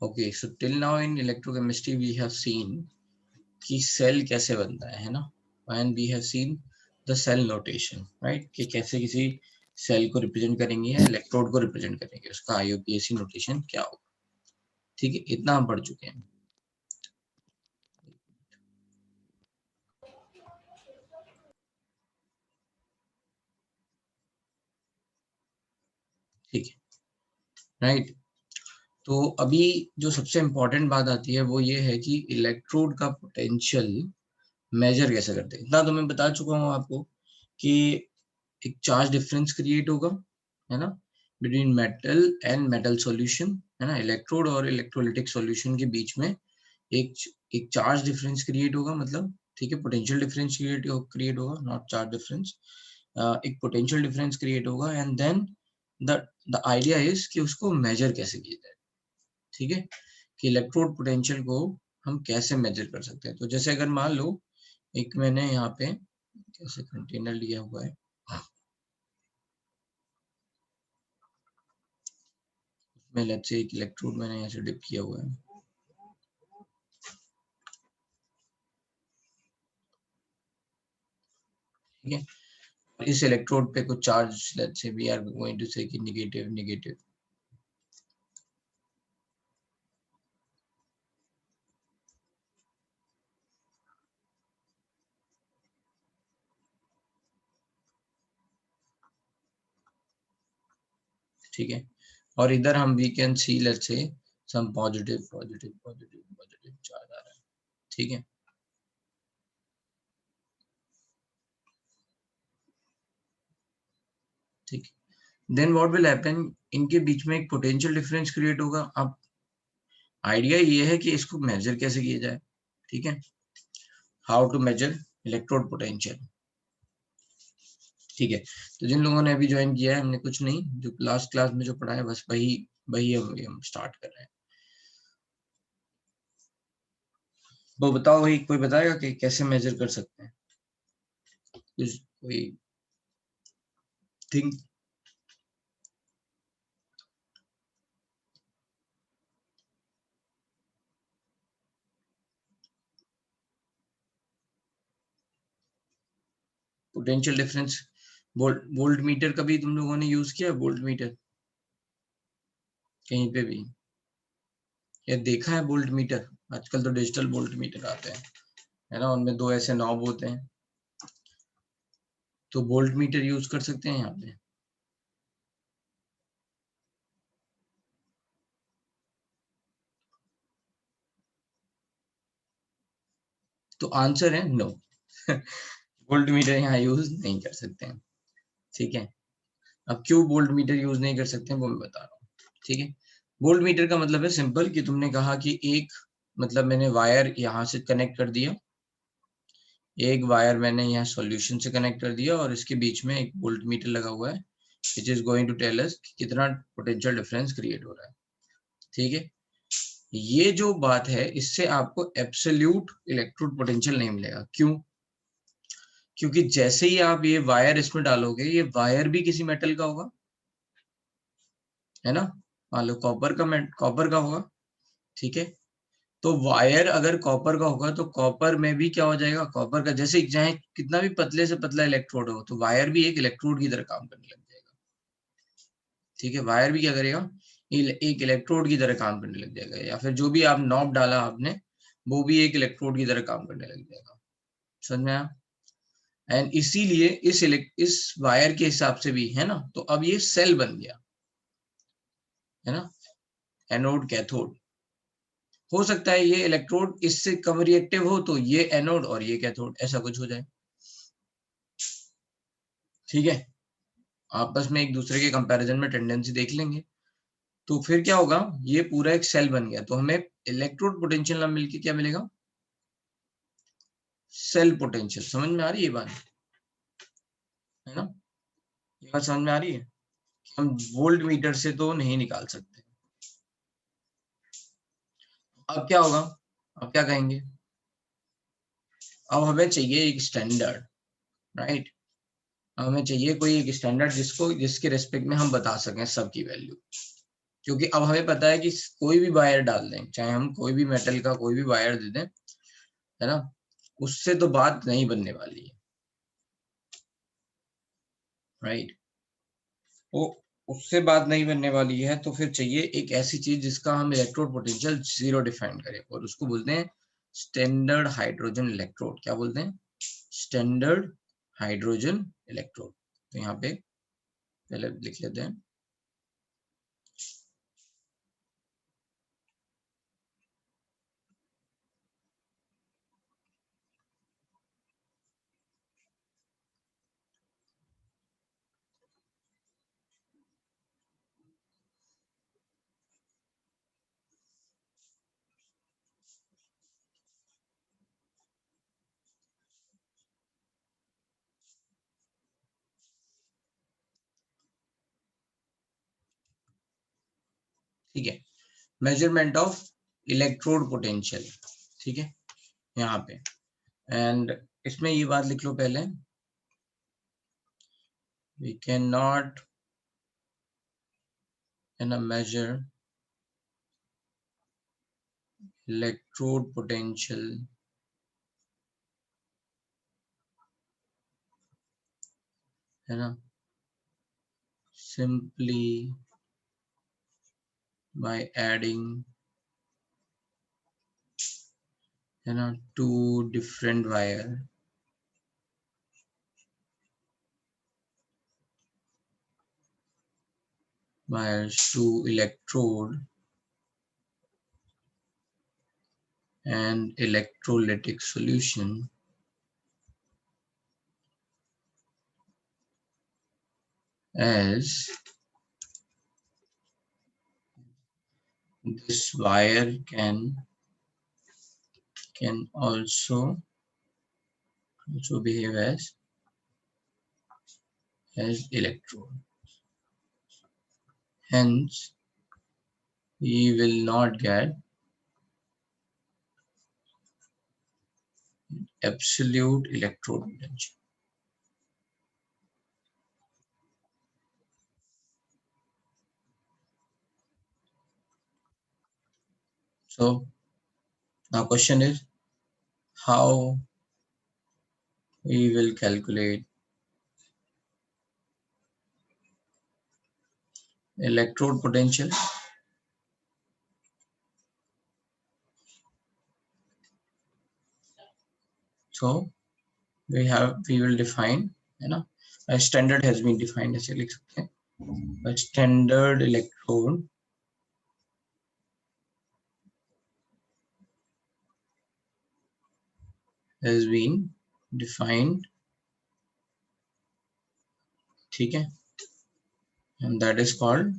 Okay, so till now in electrochemistry we have seen कि cell कैसे बनता है ना, and we have seen the cell notation, right, कि कैसे किसी सेल को रिप्रेजेंट करेंगे या इलेक्ट्रोड को रिप्रेजेंट करेंगे, उसका आईयूपीएसी नोटेशन क्या होगा। ठीक है, इतना हम पढ़ चुके हैं। ठीक है, राइट। तो अभी जो सबसे इम्पोर्टेंट बात आती है वो ये है कि इलेक्ट्रोड का पोटेंशियल मेजर कैसे करते हैं। इतना तो मैं बता चुका हूँ आपको कि एक चार्ज डिफरेंस क्रिएट होगा, है ना, between metal and metal solution, है ना, इलेक्ट्रोड और इलेक्ट्रोलिटिक सॉल्यूशन के बीच में एक चार्ज डिफरेंस क्रिएट होगा, मतलब ठीक है, पोटेंशियल डिफरेंस क्रिएट होगा, नॉट चार्ज डिफरेंस, एक पोटेंशियल डिफरेंस क्रिएट होगा, and then the idea is कि उसको मेजर कैसे किया जाए। ठीक है, कि इलेक्ट्रोड पोटेंशियल को हम कैसे मेजर कर सकते हैं। तो जैसे अगर मान लो एक मैंने यहाँ पे कैसे कंटेनर लिया हुआ है, उसमें लेट्स से एक इलेक्ट्रोड मैंने यहाँ से डिप किया हुआ है। ठीक है, इस इलेक्ट्रोड पे कुछ charge, let's say we are going to say कि नेगेटिव नेगेटिव। ठीक है, और इधर हम we can see let's say some positive positive positive positive charge आ रहा है। ठीक है, ठीक, देन व्हाट विल हैपन, इनके बीच में एक पोटेंशियल डिफरेंस क्रिएट होगा। अब आइडिया ये है कि इसको मेजर कैसे किया जाए। ठीक है, how to measure electrode potential. ठीक है, तो जिन लोगों ने अभी ज्वाइन किया है, हमने कुछ नहीं, जो लास्ट क्लास में जो पढ़ा है बस वही वही हम स्टार्ट कर रहे हैं। वो बताओ, वही कोई बताएगा कि कैसे मेजर कर सकते हैं, कोई think. Potential difference, volt meter कभी तुम लोगों ने यूज किया, वोल्ट मीटर कहीं पे भी या देखा है वोल्ट मीटर? आजकल तो डिजिटल वोल्ट मीटर आते हैं, है ना, उनमें दो ऐसे नॉब होते हैं, तो वोल्ट मीटर यूज कर सकते हैं यहाँ पे। तो आंसर है नो। वोल्ट मीटर यहाँ यूज नहीं कर सकते हैं। ठीक है, अब क्यों वोल्ट मीटर यूज नहीं कर सकते हैं वो मैं बता रहा हूँ। ठीक है, वोल्ट मीटर का मतलब है सिंपल, कि तुमने कहा कि एक, मतलब मैंने वायर यहाँ से कनेक्ट कर दिया, एक वायर मैंने यहाँ सॉल्यूशन से कनेक्ट कर दिया, और इसके बीच में एक वोल्ट मीटर लगा हुआ है, which is going to tell us कितना पोटेंशियल डिफरेंस क्रिएट हो रहा है। ठीक है, ये जो बात है, इससे आपको एब्सोल्यूट इलेक्ट्रोड पोटेंशियल नहीं मिलेगा। क्यों? क्योंकि जैसे ही आप ये वायर इसमें डालोगे, ये वायर भी किसी मेटल का होगा, है ना, मान लो कॉपर का होगा। ठीक है, तो वायर अगर कॉपर का होगा तो कॉपर में भी क्या हो जाएगा, कॉपर का जैसे चाहे कितना भी पतले से पतला इलेक्ट्रोड हो, तो वायर भी एक इलेक्ट्रोड की तरह काम करने लग जाएगा। ठीक है, वायर भी क्या करेगा, एक इलेक्ट्रोड की तरह काम करने लग जाएगा, या फिर जो भी आप नॉब डाला आपने, वो भी एक इलेक्ट्रोड की तरह काम करने लग जाएगा। समझ में आया? एंड इसीलिए इस वायर के हिसाब से भी, है ना, तो अब ये सेल बन गया, है ना, एनोड कैथोड। हो सकता है ये इलेक्ट्रोड इससे कम रिएक्टिव हो, तो ये एनोड और ये कैथोड, ऐसा कुछ हो जाए। ठीक है, आपस में एक दूसरे के कंपैरिजन में टेंडेंसी देख लेंगे, तो फिर क्या होगा, ये पूरा एक सेल बन गया, तो हमें इलेक्ट्रोड पोटेंशियल ना मिलके क्या मिलेगा, सेल पोटेंशियल। समझ में आ रही है बात, है ना, ये बात समझ में आ रही है? हम वोल्ट मीटर से तो नहीं निकाल सकते। अब क्या होगा, अब क्या कहेंगे, अब हमें चाहिए एक स्टैंडर्ड, राइट, हमें चाहिए कोई एक स्टैंडर्ड जिसके रेस्पेक्ट में हम बता सकें सबकी वैल्यू। क्योंकि अब हमें पता है कि कोई भी वायर डाल दें, चाहे हम कोई भी मेटल का कोई भी वायर दे दें, है ना, उससे तो बात नहीं बनने वाली है, राइट। वो उससे बात नहीं बनने वाली है, तो फिर चाहिए एक ऐसी चीज जिसका हम इलेक्ट्रोड पोटेंशियल 0 डिफाइन करें, और उसको बोलते हैं स्टैंडर्ड हाइड्रोजन इलेक्ट्रोड। क्या बोलते हैं? Standard hydrogen electrode. तो यहाँ पे पहले लिख लेते हैं। ठीक है, मेजरमेंट ऑफ इलेक्ट्रोड पोटेंशियल, ठीक है, यहाँ पे। एंड इसमें ये बात लिख लो पहले, we can not measure electrode potential है ना simply by adding है ना two different wires to electrode and electrolytic solution as this wire can also behave as electrode. Hence, we will not get absolute electrode potential. So now question is how we will calculate electrode potential. So we will define, है ना, a standard has been defined, ऐसे लिख सकते हैं, a standard electrode has been defined, ठीक है, and that is called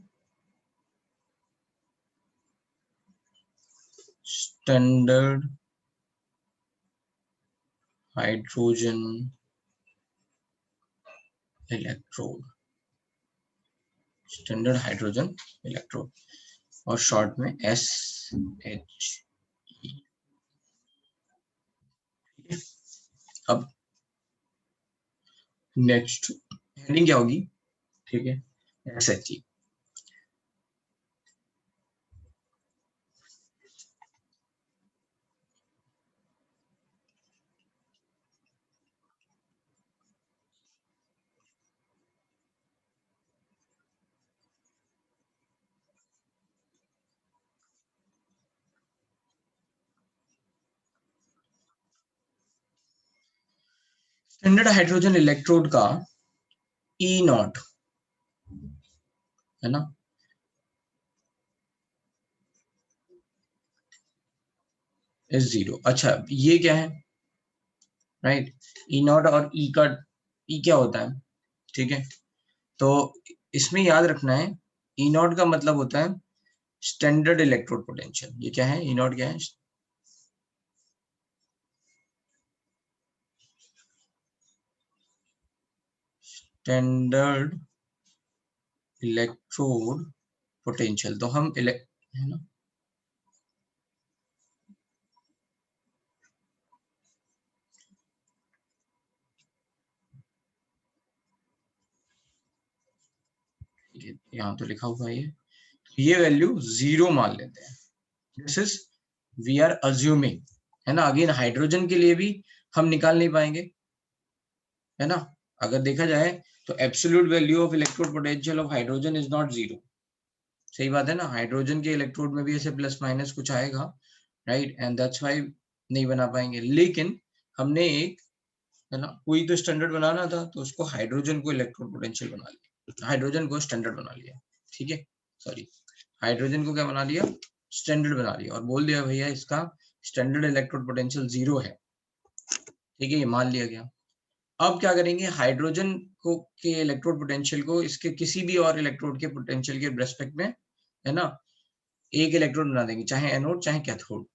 standard hydrogen electrode, standard hydrogen electrode, और short में SH। अब नेक्स्ट हेडिंग क्या होगी? ठीक है, SH। स्टैंडर्ड हाइड्रोजन इलेक्ट्रोड का E0 है ना, इज 0। अच्छा, ये क्या है? राइट, E0 और E क्या होता है? ठीक है, तो इसमें याद रखना है, E0 का मतलब होता है स्टैंडर्ड इलेक्ट्रोड पोटेंशियल। ये क्या है? E0 क्या है? Standard electrode potential. तो हम है ना, यहाँ तो लिखा हुआ है ये, ये वैल्यू 0 मान लेते हैं, this is we are assuming, है ना। अगेन हाइड्रोजन के लिए भी हम निकाल नहीं पाएंगे, है ना। अगर देखा जाए तो absolute value of electrode potential of hydrogen is not 0, सही बात है ना। हाइड्रोजन के इलेक्ट्रोड में भी ऐसे प्लस माइनस कुछ आएगा, राइट, एंड दैट्स व्हाई नहीं बना पाएंगे। लेकिन हमने एक, है ना, कोई तो स्टैंडर्ड बनाना था, तो उसको हाइड्रोजन को इलेक्ट्रोड पोटेंशियल बना लिया, हाइड्रोजन को स्टैंडर्ड बना लिया, ठीक है, सॉरी, हाइड्रोजन को क्या बना लिया, स्टैंडर्ड बना लिया, और बोल दिया भैया इसका स्टैंडर्ड इलेक्ट्रोड पोटेंशियल 0 है, ठीक है, ये मान लिया गया। अब क्या करेंगे, हाइड्रोजन को के इलेक्ट्रोड पोटेंशियल को इसके किसी भी और इलेक्ट्रोड के पोटेंशियल के रेस्पेक्ट में, है ना, एक इलेक्ट्रोड बना देंगे, चाहे एनोड चाहे कैथोड।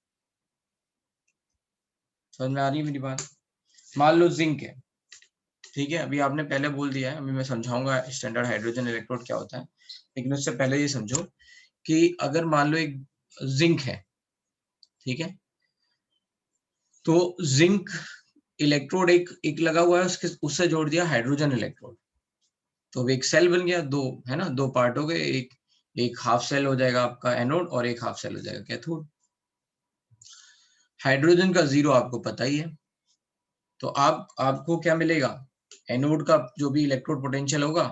समझ में आ रही है मेरी बात। मान लो जिंक है, ठीक है, अभी आपने पहले बोल दिया है, अभी मैं समझाऊंगा स्टैंडर्ड हाइड्रोजन इलेक्ट्रोड क्या होता है, लेकिन उससे पहले ये समझो कि अगर मान लो एक जिंक है, ठीक है, तो जिंक इलेक्ट्रोड एक एक लगा हुआ है, उसके उससे जोड़ दिया हाइड्रोजन इलेक्ट्रोड, तो अब एक सेल बन गया, दो, है ना, दो पार्ट हो गए, एक एक हाफ सेल हो जाएगा आपका एनोड और एक हाफ सेल हो जाएगा कैथोड। हाइड्रोजन का 0 आपको पता ही है, तो आपको क्या मिलेगा, एनोड का जो भी इलेक्ट्रोड पोटेंशियल होगा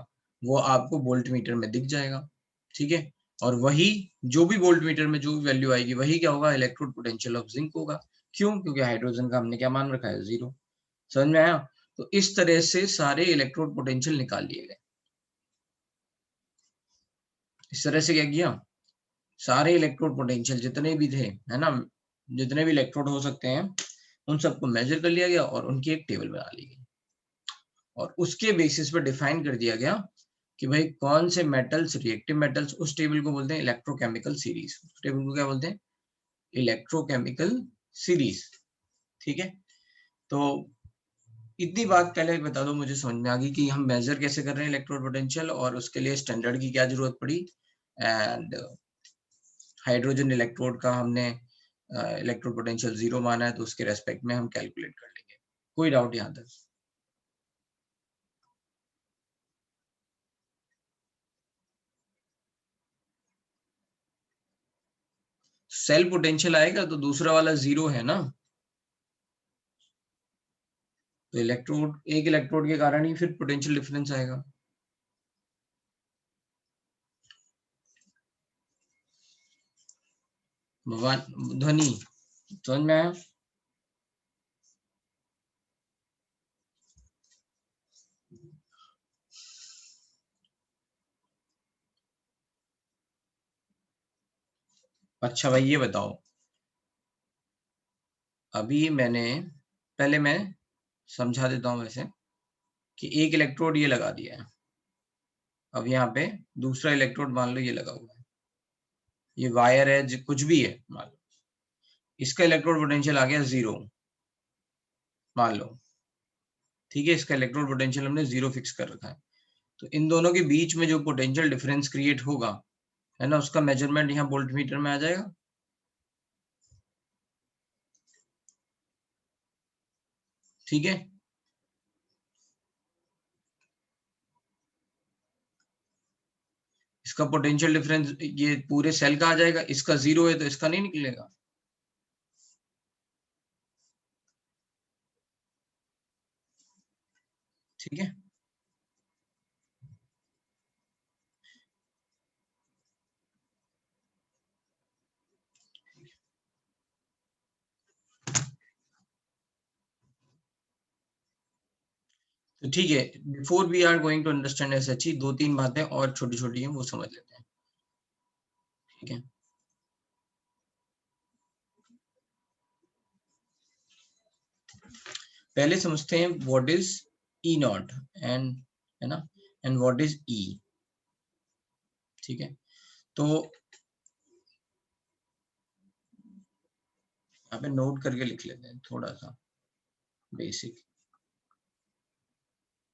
वो आपको वोल्ट मीटर में दिख जाएगा, ठीक है, और वही जो भी वोल्ट मीटर में जो भी वैल्यू आएगी वही क्या होगा, इलेक्ट्रोड पोटेंशियल ऑफ जिंक होगा। क्यों, क्योंकि हाइड्रोजन का हमने क्या मान रखा है, 0। समझ में आया। तो इस तरह से सारे इलेक्ट्रोड पोटेंशियल निकाल लिए गए। इस तरह से क्या किया, सारे इलेक्ट्रोड पोटेंशियल जितने भी थे, है ना, जितने भी इलेक्ट्रोड हो सकते हैं, उन सबको मेजर कर लिया गया और उनकी एक टेबल बना ली गई, और उसके बेसिस पे डिफाइन कर दिया गया कि भाई कौन से मेटल्स रिएक्टिव मेटल्स, उस टेबल को बोलते हैं इलेक्ट्रोकेमिकल सीरीज, उस टेबल को क्या बोलते हैं, इलेक्ट्रोकेमिकल सीरीज, ठीक है। तो इतनी बात पहले बता दो, मुझे समझ में आ गई कि हम मेजर कैसे कर रहे हैं इलेक्ट्रोड पोटेंशियल, और उसके लिए स्टैंडर्ड की क्या जरूरत पड़ी, एंड हाइड्रोजन इलेक्ट्रोड का हमने इलेक्ट्रोड पोटेंशियल 0 माना है, तो उसके रेस्पेक्ट में हम कैलकुलेट कर लेंगे। कोई डाउट यहाँ तक। सेल पोटेंशियल आएगा तो दूसरा वाला 0 है ना, तो इलेक्ट्रोड, एक इलेक्ट्रोड के कारण ही फिर पोटेंशियल डिफरेंस आएगा। भगवान, ध्वनि समझ में आया। अच्छा भाई ये बताओ, अभी मैंने, पहले मैं समझा देता हूँ वैसे, कि एक इलेक्ट्रोड ये लगा दिया है, अब यहाँ पे दूसरा इलेक्ट्रोड मान लो ये लगा हुआ है, ये वायर है, कुछ भी है मान लो, इसका इलेक्ट्रोड पोटेंशियल आ गया 0 मान लो, ठीक है, इसका इलेक्ट्रोड पोटेंशियल हमने 0 फिक्स कर रखा है, तो इन दोनों के बीच में जो पोटेंशियल डिफरेंस क्रिएट होगा, है ना, उसका मेजरमेंट यहाँ वोल्ट मीटर में आ जाएगा, ठीक है। इसका पोटेंशियल डिफरेंस ये पूरे सेल का आ जाएगा, इसका 0 है तो इसका नहीं निकलेगा, ठीक है। तो ठीक है, before we are going to understand S H, दो तीन बातें और छोटी छोटी हैं वो समझ लेते हैं, ठीक है। पहले समझते हैं what is E not, and, है ना, एंड व्हाट इज ई, ठीक है। तो यहाँ पे नोट करके लिख लेते हैं थोड़ा सा basic,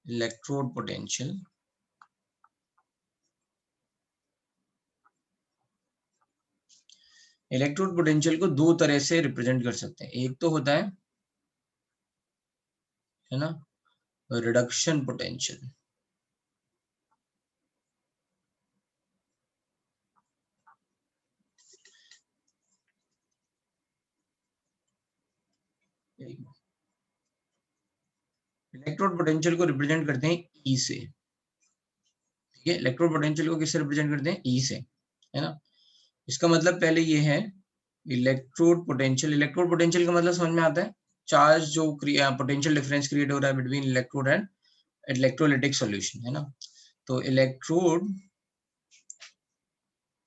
electrode potential, electrode potential को दो तरह से रिप्रेजेंट कर सकते हैं, एक तो होता है ना, रिडक्शन पोटेंशियल, इलेक्ट्रोड पोटेंशियल को रिप्रेजेंट करते हैं ई से, ठीक है। इलेक्ट्रोड पोटेंशियल को किससे रिप्रेजेंट करते हैं? ई से, है ना। इसका मतलब पहले ये है इलेक्ट्रोड पोटेंशियल। इलेक्ट्रोड पोटेंशियल का मतलब समझ में आता है, चार्ज जो पोटेंशियल डिफरेंस क्रिएट हो रहा है between electrode and electrolytic solution, है ना। तो electrode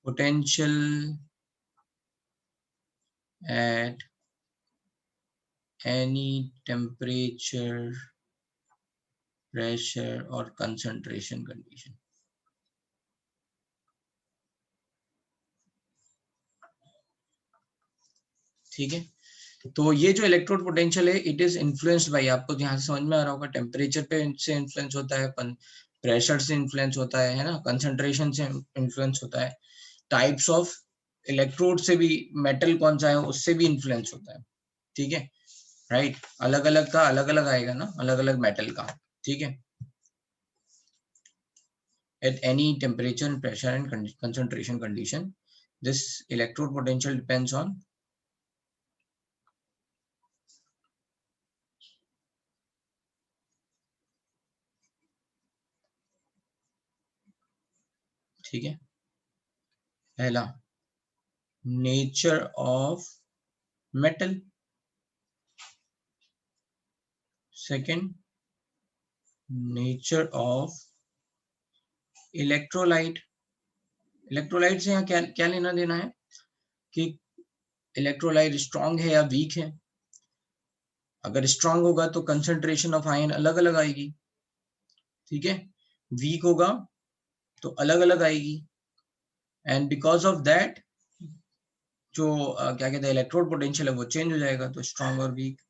potential at any temperature, pressure और कंसंट्रेशन कंडीशन, ठीक है। तो ये जो इलेक्ट्रोड पोटेंशियल है, इट इज इन्फ्लुएंस्ड बाय, आपको ध्यान से समझ में आ रहा होगा, टेम्परेचर पे से इन्फ्लुएंस होता है, प्रेशर से इन्फ्लुएंस होता है ना, कंसंट्रेशन से इन्फ्लुएंस होता है, टाइप्स ऑफ इलेक्ट्रोड से भी, मेटल कौन सा है उससे भी इन्फ्लुएंस होता है, ठीक है, राइट। अलग अलग का अलग अलग आएगा ना, अलग अलग मेटल का, ठीक है। At any temperature and pressure and concentration condition, this electrode potential depends on, ठीक है, पहला nature of metal, second nature of electrolyte. Electrolyte से यहाँ क्या क्या लेना देना है कि इलेक्ट्रोलाइट स्ट्रांग है या वीक है। अगर स्ट्रांग होगा तो कंसंट्रेशन ऑफ आयन अलग अलग आएगी, ठीक है। वीक होगा तो अलग अलग आएगी, एंड बिकॉज ऑफ दैट जो क्या कहते हैं इलेक्ट्रोड पोटेंशियल है वो चेंज हो जाएगा, तो स्ट्रांग और वीक,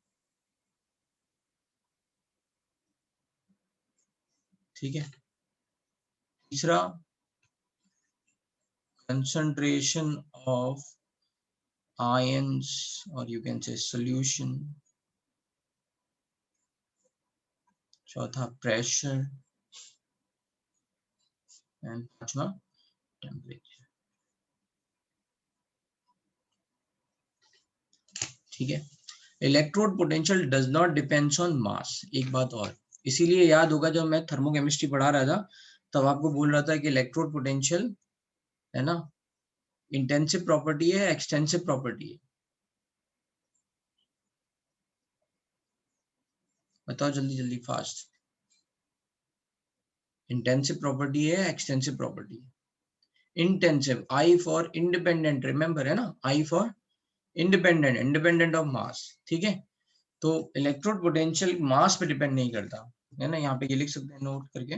ठीक है। तीसरा concentration of ions, or you can say solution, चौथा pressure, and पांचवा temperature, ठीक है। Electrode potential does not depends on मास। एक बात और, इसीलिए याद होगा जब मैं थर्मोकेमिस्ट्री पढ़ा रहा था तब आपको बोल रहा था कि इलेक्ट्रोड पोटेंशियल है ना, इंटेंसिव प्रॉपर्टी है, एक्सटेंसिव प्रॉपर्टी है, बताओ जल्दी जल्दी फास्ट। इंटेंसिव प्रॉपर्टी है, एक्सटेंसिव प्रॉपर्टी है। Intensive, I for independent, remember है ना, I for independent, independent of mass, ठीक है। तो इलेक्ट्रोड पोटेंशियल मास पे डिपेंड नहीं करता, है ना। यहाँ पे ये लिख सकते हैं नोट करके,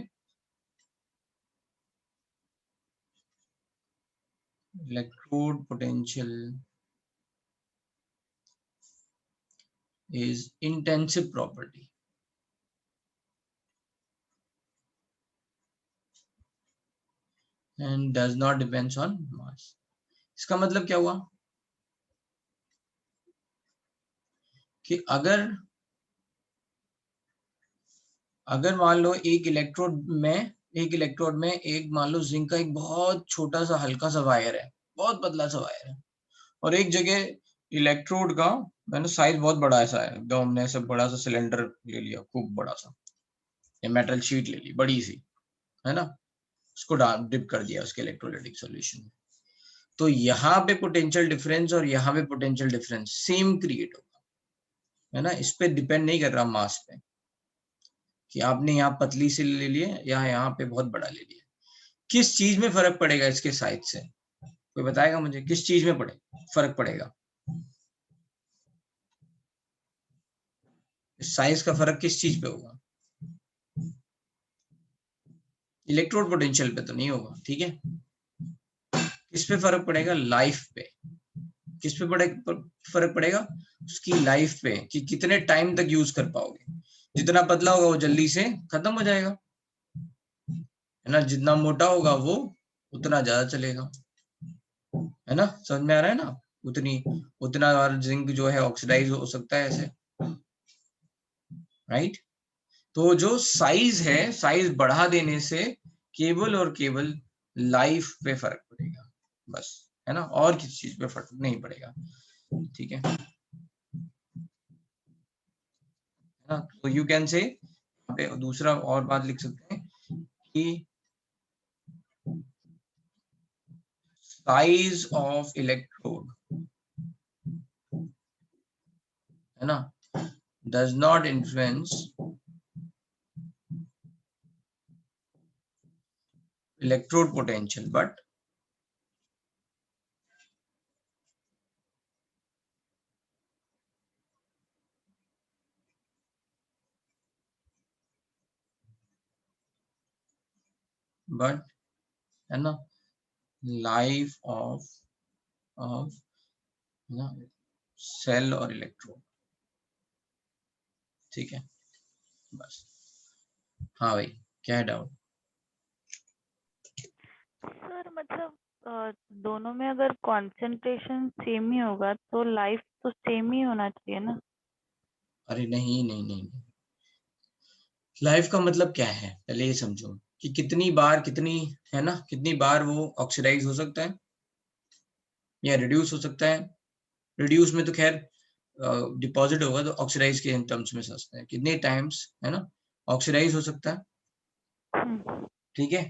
electrode potential is intensive property and does not depends on मास। इसका मतलब क्या हुआ कि अगर मान लो एक इलेक्ट्रोड में एक मान लो जिंक का एक बहुत छोटा सा हल्का सा वायर है, बहुत पतला सा वायर है, और एक जगह इलेक्ट्रोड का मैंने साइज बहुत बड़ा ऐसा है, एकदम हमने ऐसा बड़ा सा सिलेंडर ले लिया, खूब बड़ा सा, या मेटल शीट ले ली बड़ी सी, है ना, उसको डिप कर दिया उसके इलेक्ट्रोलाइटिक सॉल्यूशन में। तो यहाँ पे पोटेंशियल डिफरेंस और यहाँ पे पोटेंशियल डिफरेंस सेम क्रिएट होगा, है ना। इस पे डिपेंड नहीं कर रहा मास पे, कि आपने यहाँ पतली सी ले लिए या यहाँ पे बहुत बड़ा ले लिया। किस चीज में फर्क पड़ेगा इसके साइज से, कोई बताएगा मुझे, किस चीज में फर्क पड़ेगा? साइज का फर्क किस चीज पे होगा? इलेक्ट्रोड पोटेंशियल पे तो नहीं होगा, ठीक है। किस पे फर्क पड़ेगा? लाइफ पे। किस पे फर्क पड़ेगा? उसकी लाइफ पे, कि कितने टाइम तक यूज कर पाओगे। जितना पतला होगा वो जल्दी से खत्म हो जाएगा, है ना। जितना मोटा होगा वो उतना ज्यादा चलेगा, है ना। समझ में आ रहा है ना, उतना और जिंक जो है ऑक्सीडाइज हो सकता है ऐसे, राइट। तो जो साइज है, साइज बढ़ा देने से केवल और केवल लाइफ पे फर्क पड़ेगा, बस, है ना, और किसी चीज पे फर्क नहीं पड़ेगा, ठीक है। ना, तो यू कैन से यहाँ पे दूसरा और बात लिख सकते हैं कि साइज ऑफ इलेक्ट्रोड, है ना, does not influence electrode potential but है ना, लाइफ ऑफ ना सेल और इलेक्ट्रोड। ठीक है, बस। हाँ भाई, क्या है डाउट? सर मतलब दोनों में अगर कंसंट्रेशन सेम ही होगा तो लाइफ तो सेम ही होना चाहिए ना। अरे नहीं नहीं नहीं, लाइफ का मतलब क्या है पहले ये समझो कि कितनी बार, कितनी, है ना, कितनी बार वो ऑक्सीडाइज हो सकता है या रिड्यूस हो सकता है। रिड्यूस में तो खैर डिपॉजिट होगा तो ऑक्सीडाइज के टर्म्स में समझते हैं, कितने टाइम्स, है ना, ऑक्सीडाइज हो सकता है। ठीक है,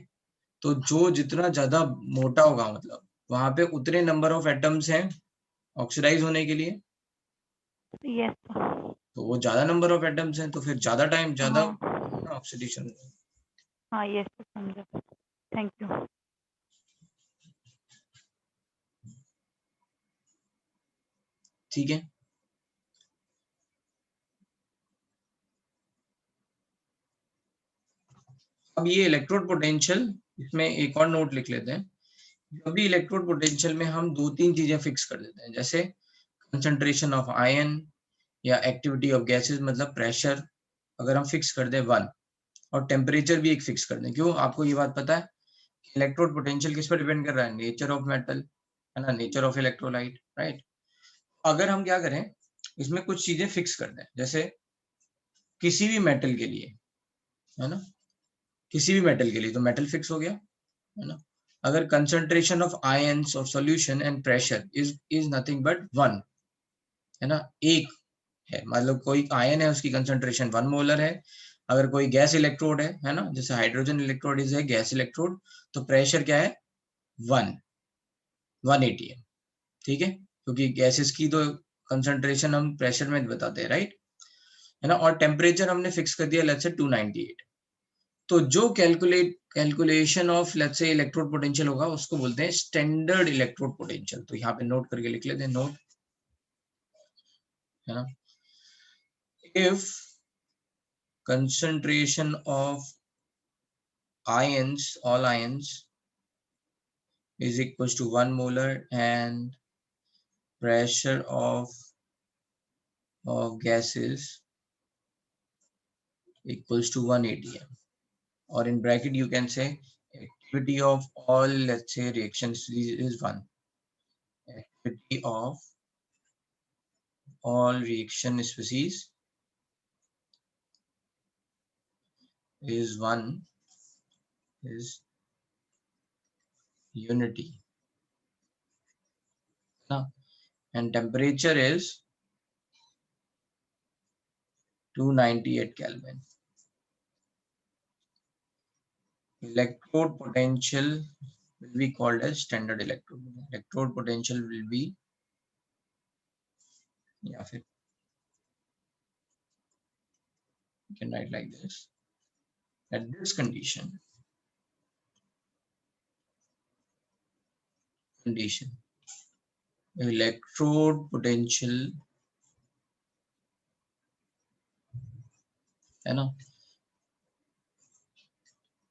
तो जो जितना ज्यादा मोटा होगा मतलब वहां पे उतने नंबर ऑफ एटम्स हैं ऑक्सीडाइज होने के लिए। यस। तो वो ज्यादा नंबर ऑफ एटम्स हैं तो फिर ज्यादा टाइम, ज्यादा हाँ ऑक्सीडेशन। हाँ, यस समझा। Thank you. ठीक है, अब ये इलेक्ट्रोड पोटेंशियल, इसमें एक और नोट लिख लेते हैं। जब भी इलेक्ट्रोड पोटेंशियल में हम दो तीन चीजें फिक्स कर देते हैं, जैसे कंसंट्रेशन ऑफ आयन या एक्टिविटी ऑफ गैसेस, मतलब प्रेशर अगर हम फिक्स कर दें 1, और टेम्परेचर भी एक फिक्स कर दें। क्यों, आपको ये बात पता है इलेक्ट्रोड पोटेंशियल किस पर डिपेंड कर रहा है? नेचर ऑफ मेटल, है ना, नेचर ऑफ इलेक्ट्रोलाइट, राइट। अगर हम क्या करें, इसमें कुछ चीजें फिक्स कर दें, जैसे किसी भी मेटल के लिए, है ना, किसी भी मेटल के लिए तो मेटल फिक्स हो गया, है ना। अगर concentration of ions of solution and pressure is nothing but 1, है ना, एक है, मतलब कोई आयन है उसकी कंसंट्रेशन 1 मोलर है। अगर कोई गैस इलेक्ट्रोड है ना, जैसे हाइड्रोजन इलेक्ट्रोड इज है गैस इलेक्ट्रोड, तो प्रेशर क्या है? 1 atm। ठीक है, क्योंकि गैसेस की तो कंसंट्रेशन हम प्रेशर में बताते हैं, राइट, है ना। और टेम्परेचर हमने फिक्स कर दिया लेट्स से 298। तो जो calculation of let's say electrode potential होगा उसको बोलते हैं स्टैंडर्ड इलेक्ट्रोड पोटेंशियल। तो यहाँ पे नोट करके लिख लेते हैं, नोट, है ना, if concentration of ions, all ions, is equals to 1 molar and pressure of gases equals to 1 atm, or in bracket you can say activity of all, let's say, reactions is 1, activity of all reaction species is 1, is unity, na? And temperature is 298 Kelvin. Electrode potential will be called as standard electrode. Electrode potential will be, या फिर you can write like this, at this condition electrode potential, है ना,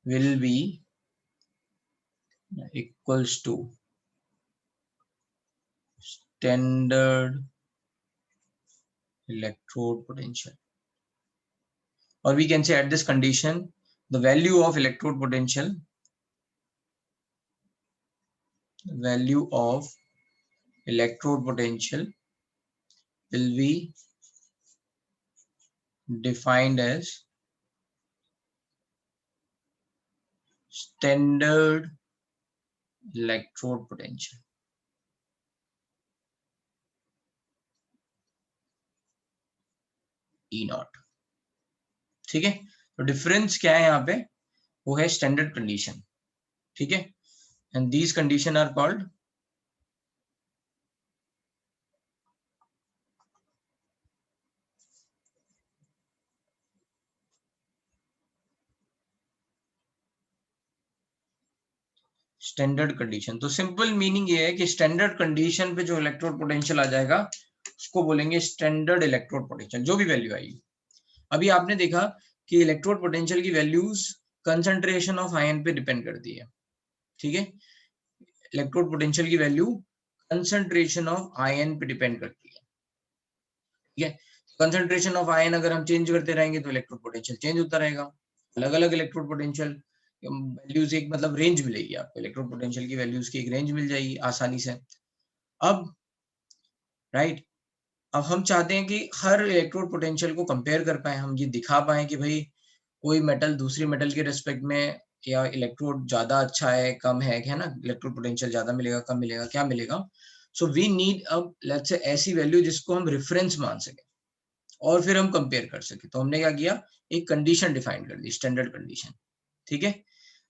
will be equals to standard electrode potential, or we can say at this condition the value of electrode potential, value of electrode potential will be defined as standard electrode potential, E naught, ठीक है, तो difference क्या है यहाँ पे, वो है standard condition, ठीक है, and these condition are called standard condition. तो सिंपल मीनिंग ये है कि स्टैंडर्ड कंडीशन पे जो इलेक्ट्रोड पोटेंशियल आ जाएगा उसको बोलेंगे स्टैंडर्ड इलेक्ट्रोड पोटेंशियल, जो भी वैल्यू आएगी। अभी आपने देखा कि इलेक्ट्रोड पोटेंशियल की वैल्यूज कंसंट्रेशन ऑफ आयन पे डिपेंड करती है, ठीक है, इलेक्ट्रोड पोटेंशियल की वैल्यू कंसंट्रेशन ऑफ आयन पे डिपेंड करती है, ठीक है। कंसंट्रेशन ऑफ आयन अगर हम चेंज करते रहेंगे तो इलेक्ट्रोड पोटेंशियल चेंज होता रहेगा। अलग अलग इलेक्ट्रोड पोटेंशियल वैल्यूज, एक मतलब रेंज मिलेगी आपको, इलेक्ट्रोड पोटेंशियल की वैल्यूज की एक रेंज मिल जाएगी आसानी से। अब राइट, अब हम चाहते हैं कि हर इलेक्ट्रोड पोटेंशियल को कंपेयर कर पाए, हम ये दिखा पाए कि भाई कोई मेटल दूसरी मेटल के रेस्पेक्ट में या इलेक्ट्रोड ज्यादा अच्छा है कम है ना, इलेक्ट्रोड पोटेंशियल ज्यादा मिलेगा कम मिलेगा क्या मिलेगा। सो वी नीड अब लेट्स से ऐसी वैल्यू जिसको हम रेफरेंस मान सके और फिर हम कंपेयर कर सके। तो हमने क्या किया, एक कंडीशन डिफाइन कर दी, स्टैंडर्ड कंडीशन, ठीक है।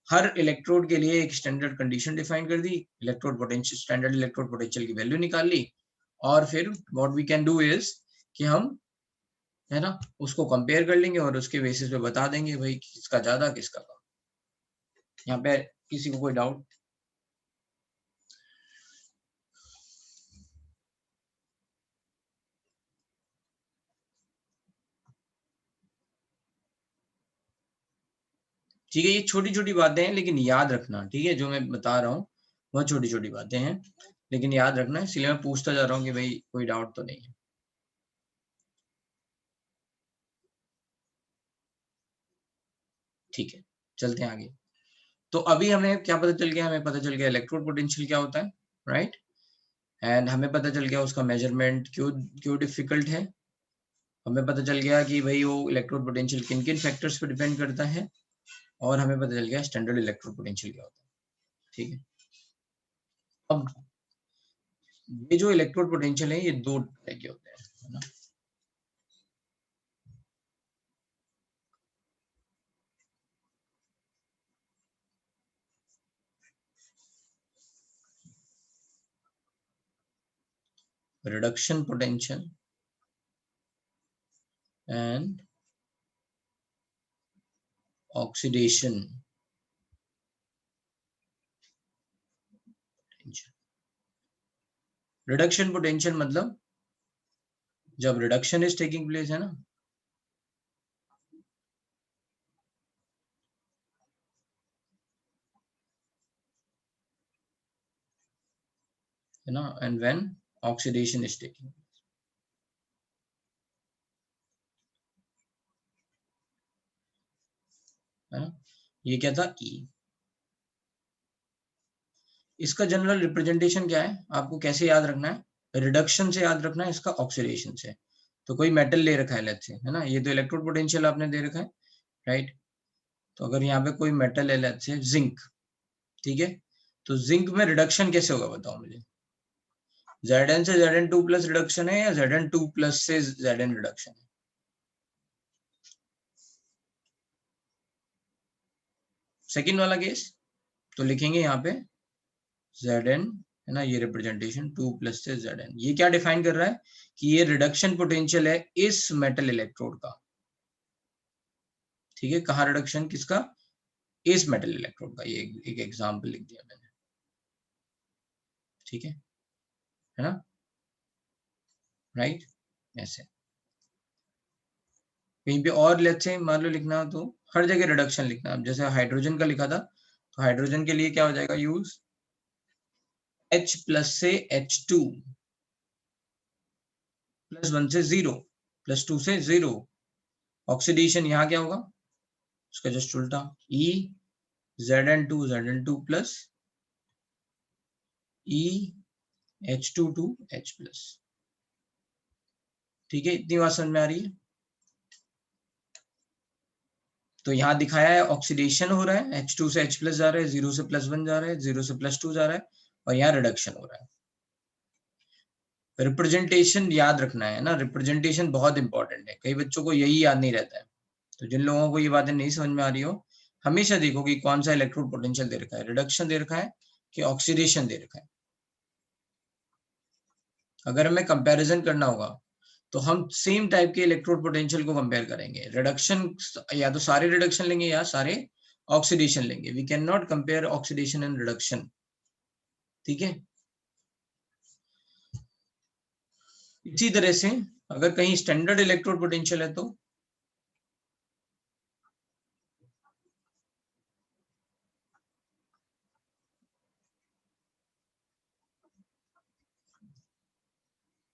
हर इलेक्ट्रोड के लिए एक स्टैंडर्ड कंडीशन डिफाइन कर दी, electrode potential standard electrode potential की वैल्यू निकाल ली, और फिर what we can do is कि हम है ना उसको कंपेयर कर लेंगे और उसके बेसिस पे बता देंगे भाई किसका ज्यादा किसका कम। यहाँ पे किसी को कोई डाउट? ठीक है, ये छोटी छोटी बातें हैं लेकिन याद रखना, ठीक है, जो मैं बता रहा हूँ बहुत छोटी छोटी बातें हैं लेकिन याद रखना, इसलिए मैं पूछता जा रहा हूँ कि भाई कोई डाउट तो नहीं है। ठीक है, चलते हैं आगे। तो अभी हमें क्या पता चल गया, हमें पता चल गया इलेक्ट्रोड पोटेंशियल क्या होता है, राइट, एंड हमें पता चल गया उसका मेजरमेंट क्यों क्यों डिफिकल्ट है। हमें पता चल गया कि भाई वो इलेक्ट्रोड पोटेंशियल किन किन फैक्टर्स पर डिपेंड करता है, और हमें पता चल गया स्टैंडर्ड इलेक्ट्रोड पोटेंशियल क्या होता है, ठीक है। अब ये जो इलेक्ट्रोड पोटेंशियल है ये दो तरह के होते हैं, है ना। Reduction potential and oxidation potential. Reduction potential मतलब जब रिडक्शन इज टेकिंग प्लेस, है ना, है ना, and when oxidation is taking, है ना। ये क्या था, ई। इसका जनरल रिप्रेजेंटेशन क्या है, आपको कैसे याद रखना है, रिडक्शन से याद रखना है, इसका ऑक्सीडेशन से। तो कोई मेटल ले रखा है लेट्स से, है ना, ये तो इलेक्ट्रोड पोटेंशियल आपने दे रखा है, राइट। तो अगर यहाँ पे कोई मेटल है लेट्स से जिंक, ठीक है, तो जिंक में रिडक्शन कैसे होगा बताओ मुझे। Zn से Zn2 प्लस रिडक्शन है या Zn2 प्लस से Zn रिडक्शन है? सेकेंड वाला केस, तो लिखेंगे यहाँ पे Zn, है ना, ये रिप्रेजेंटेशन 2 प्लस से Zn, ये क्या डिफाइन कर रहा है कि ये रिडक्शन पोटेंशियल है इस मेटल इलेक्ट्रोड का, ठीक है। कहाँ रिडक्शन किसका, इस मेटल इलेक्ट्रोड का, ये एक एग्जांपल लिख दिया मैंने, ठीक है ना, राइट, ऐसे। कहीं पे और लेट्स से मान लो लिखना हो तो हर जगह रिडक्शन लिखना, अब जैसे हाइड्रोजन का लिखा था तो हाइड्रोजन के लिए क्या हो जाएगा यूज, H प्लस से H2 प्लस 1 से 0 प्लस 2 से 0। ऑक्सीडेशन यहाँ क्या होगा, उसका जस्ट उल्टा, E Zn2 plus E H2 to H plus, ठीक है, इतनी बात समझ में आ रही है। तो यहाँ दिखाया है ऑक्सीडेशन हो रहा है, H2 से H प्लस जा रहा है, 0 से +1 जा रहा है, 0 से +2 जा रहा है, और यहाँ रिडक्शन हो रहा है। रिप्रेजेंटेशन याद रखना है ना, रिप्रेजेंटेशन बहुत इंपॉर्टेंट है, कई बच्चों को यही याद नहीं रहता है। तो जिन लोगों को ये बातें नहीं समझ में आ रही हो, हमेशा देखो कि कौन सा इलेक्ट्रोड पोटेंशियल दे रखा है, रिडक्शन दे रखा है कि ऑक्सीडेशन दे रखा है। अगर हमें कंपैरिजन करना होगा तो हम सेम टाइप के इलेक्ट्रोड पोटेंशियल को कंपेयर करेंगे। रिडक्शन या तो सारे रिडक्शन लेंगे या सारे ऑक्सीडेशन लेंगे। We can not compare oxidation and reduction, ठीक है। इसी तरह से अगर कहीं स्टैंडर्ड इलेक्ट्रोड पोटेंशियल है तो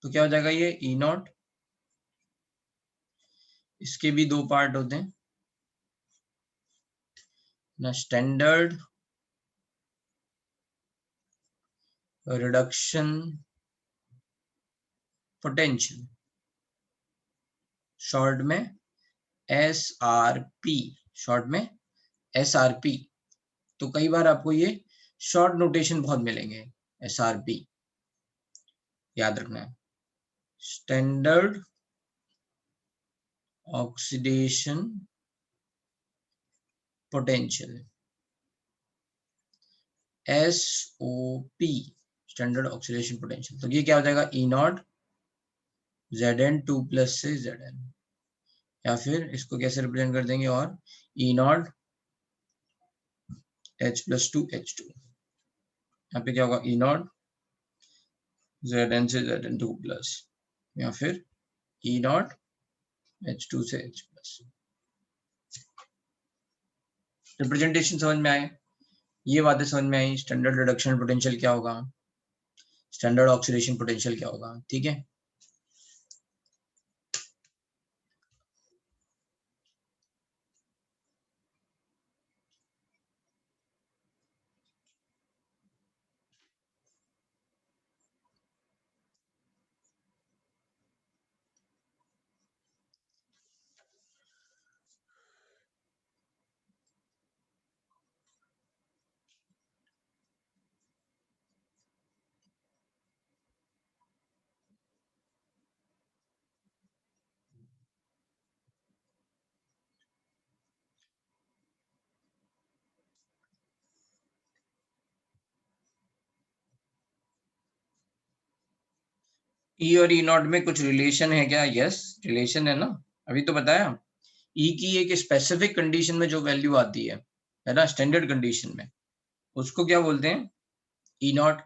क्या हो जाएगा, ये ई नॉट, इसके भी दो पार्ट होते हैं ना, स्टैंडर्ड रिडक्शन पोटेंशियल, शॉर्ट में एस आर पी, शॉर्ट में एस आर पी। तो कई बार आपको ये शॉर्ट नोटेशन बहुत मिलेंगे, एस आर पी याद रखना है। Standard oxidation potential, S O P, standard oxidation potential. तो ये क्या हो जाएगा, ई नॉट Zn 2 प्लस से Zn, या फिर इसको कैसे रिप्रेजेंट कर देंगे, और ई नॉट H प्लस 2 H2। यहाँ पे क्या होगा, ई नॉट Zn से Zn 2 प्लस, या फिर ई नॉट H2 से H प्लस। रिप्रेजेंटेशन समझ में आए, ये बातें समझ में आई। स्टैंडर्ड रिडक्शन पोटेंशियल क्या होगा, स्टैंडर्ड ऑक्सीडेशन पोटेंशियल क्या होगा, ठीक है। ई और ई नॉट में कुछ रिलेशन है क्या, यस रिलेशन है ना, अभी तो बताया। ई की एक स्पेसिफिक कंडीशन में जो वैल्यू आती है ना, स्टैंडर्ड कंडीशन में, उसको क्या बोलते हैं, ई नॉट।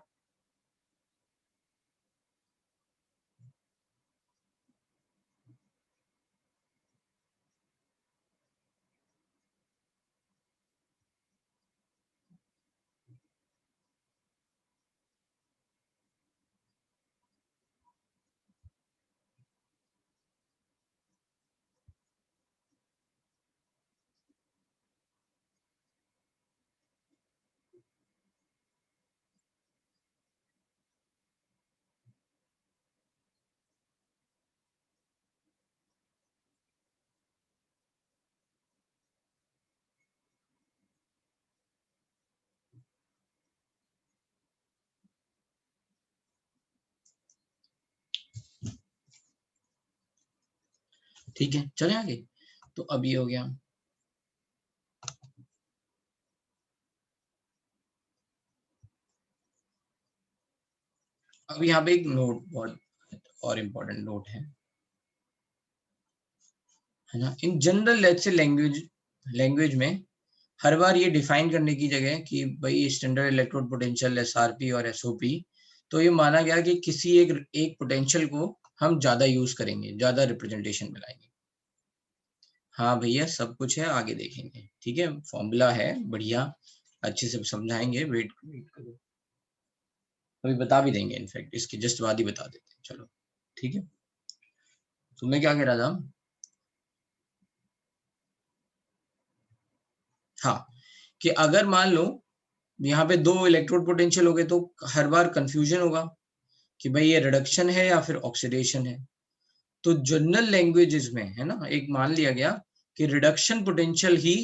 ठीक है, चले आगे। तो अब ये हो गया। अब यहाँ पे एक नोट, बहुत और इम्पोर्टेंट नोट है ना। In general let's say language में हर बार ये डिफाइन करने की जगह कि भाई स्टैंडर्ड इलेक्ट्रोड पोटेंशियल एसआरपी और एसओपी, तो ये माना गया कि किसी एक पोटेंशियल को हम ज्यादा यूज करेंगे, ज्यादा रिप्रेजेंटेशन में लाएंगे। हाँ भैया सब कुछ है, आगे देखेंगे, ठीक है, फॉर्मूला है बढ़िया, अच्छे से समझाएंगे, वेट करो, अभी बता भी देंगे, इनफैक्ट इसके जस्ट बाद ही बता देते हैं, चलो ठीक है। तो मैं क्या कह रहा था, हाँ, कि अगर मान लो यहाँ पे दो इलेक्ट्रोड पोटेंशियल हो गए तो हर बार कंफ्यूजन होगा कि भाई ये रिडक्शन है या फिर ऑक्सीडेशन है। तो जनरल लैंग्वेजेस में है ना, एक मान लिया गया कि रिडक्शन पोटेंशियल ही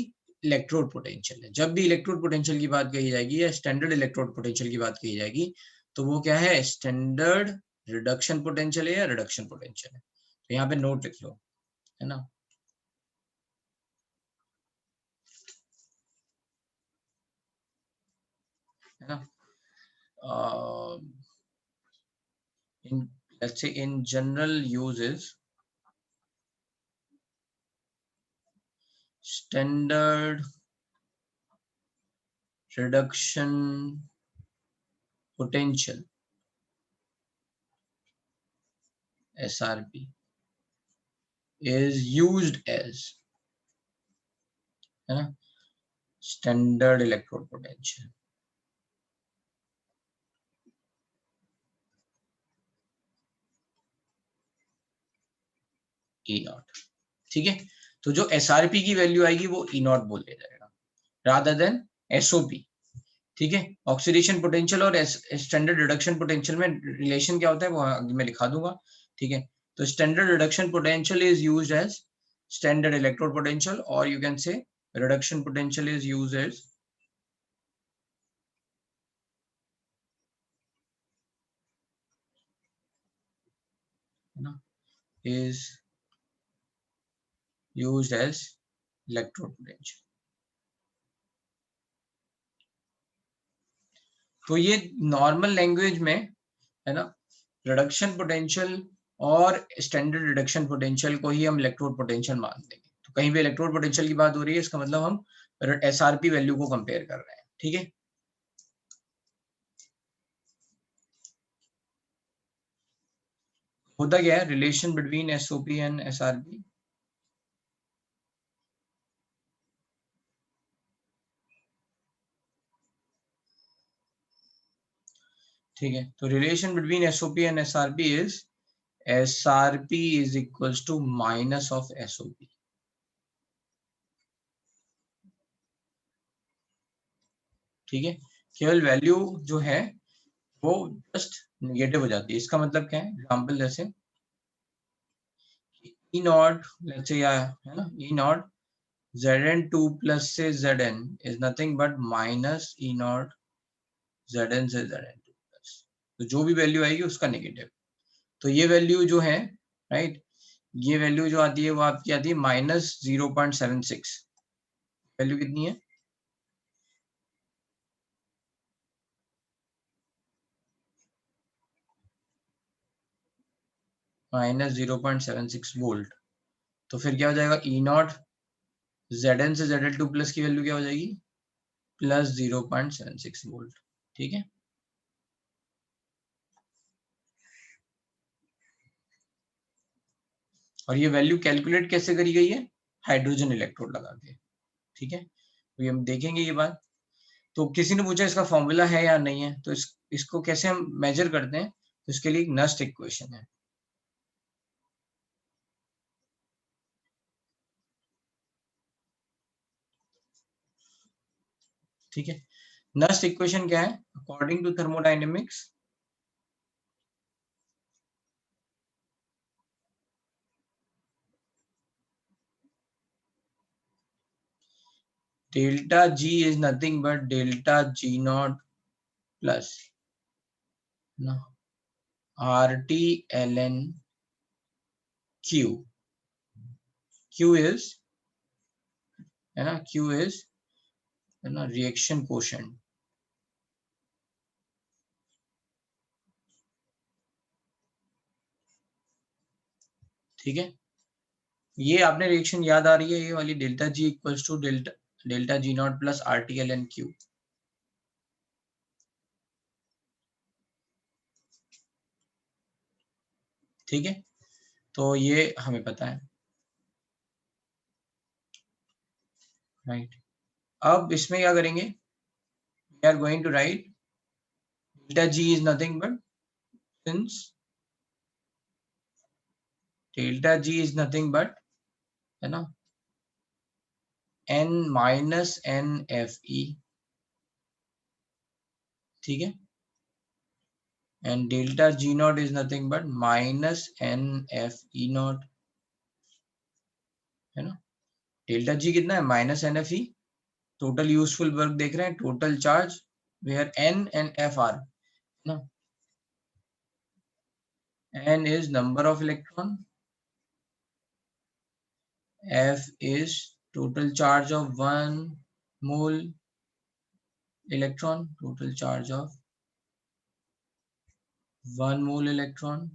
इलेक्ट्रोड पोटेंशियल है। जब भी इलेक्ट्रोड पोटेंशियल की बात कही जाएगी या स्टैंडर्ड इलेक्ट्रोड पोटेंशियल की बात कही जाएगी, तो वो क्या है, स्टैंडर्ड रिडक्शन पोटेंशियल है या रिडक्शन पोटेंशियल है। तो यहाँ पे नोट लिख लो, है ना। है ना. In, let's say in general uses, standard reduction potential SRP is used as, है ना, standard electrode potential. E not. ठीक है. तो जो SRP की वैल्यू आएगी वो E नॉट बोल दिया जाएगा रादर देन SOP. ठीक है. ऑक्सीडेशन पोटेंशियल और स्टैंडर्ड रिडक्शन पोटेंशियल में रिलेशन क्या होता है वो आगे मैं लिखा दूंगा. ठीक है. तो standard reduction potential is used as standard electrode potential, और you can say reduction potential is used as is used as electrode potential. तो ये नॉर्मल लैंग्वेज में, है ना, रिडक्शन पोटेंशियल और स्टैंडर्ड रिडक्शन पोटेंशियल को ही हम इलेक्ट्रोड पोटेंशियल मान देंगे. तो कहीं भी इलेक्ट्रोड पोटेंशियल की बात हो रही है, इसका मतलब हम SRP वैल्यू को कंपेयर कर रहे हैं. ठीक है. होता क्या है relation between SOP and SRP? ठीक है. तो relation between SOP and SRP is SRP is equals to minus of SOP. ठीक है. केवल वैल्यू जो है वो जस्ट नेगेटिव हो जाती है. इसका मतलब क्या है? एग्जांपल जैसे E नॉट, लेट्स से, या है ना, E नॉट Zn2 प्लस से Zn is nothing but minus E not Zn से Zn2 प्लस. तो जो भी वैल्यू आएगी उसका नेगेटिव. तो ये वैल्यू जो है, राइट, ये वैल्यू जो आती है वो आपकी आती है -0.76. वैल्यू कितनी है? -0.76 वोल्ट. तो फिर क्या हो जाएगा? E नॉट Zn से Zl2 प्लस की वैल्यू क्या हो जाएगी? +0.76 वोल्ट. ठीक है. और ये वैल्यू कैलकुलेट कैसे करी गई है? हाइड्रोजन इलेक्ट्रोड लगा के. ठीक है. तो ये हम देखेंगे ये बात. तो किसी ने पूछा इसका फॉर्मूला है या नहीं है, तो इसको कैसे हम मेजर करते हैं? तो इसके लिए एक नस्ट इक्वेशन है. ठीक है. नस्ट इक्वेशन क्या है? According to thermodynamics, delta G is nothing but delta G naught plus RT ln Q. Q is, है ना, Q इज, है ना, रिएक्शन कोशेंट. ठीक है. ये आपने रिएक्शन याद आ रही है, ये वाली delta G equals to delta G naught plus RT ln Q. ठीक है. तो ये हमें पता है, राइट. अब इसमें क्या करेंगे? We are going to write delta G is nothing but, since delta G is nothing but, है ना, N माइनस NFE. ठीक है. And delta G naught is nothing but minus NFE naught, है ना. डेल्टा G कितना है? Minus NFE. Total useful work देख रहे हैं, total charge, where N and F are, ना. N is number of electron, F is total charge of 1 mole, electron, total charge of 1 mole electron.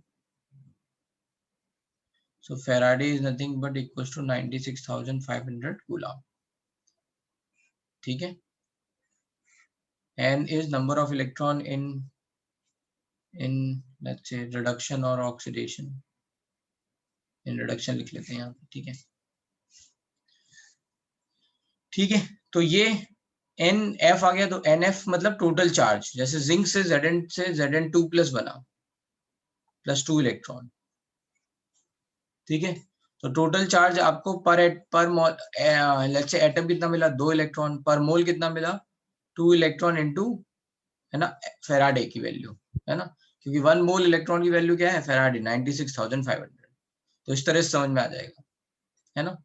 So Faraday is nothing but equals to 96,500 coulomb. ठीक है. N is number of electron in let's say reduction or oxidation. In reduction लिख लेते हैं यहाँ पे. ठीक है. ठीक है, तो ये NF आ गया. तो NF मतलब टोटल चार्ज. जैसे जिंक से Zn2 प्लस बना, +2 इलेक्ट्रॉन. ठीक है, तो टोटल चार्ज आपको पर मोल, लेट्स से एटम कितना मिला, 2 इलेक्ट्रॉन. पर मोल कितना मिला, 2 इलेक्ट्रॉन इनटू, है ना, फेराडे की वैल्यू, है ना, क्योंकि 1 मोल इलेक्ट्रॉन की वैल्यू क्या है, फेराडे 96,500. तो इस तरह से समझ में आ जाएगा, है ना.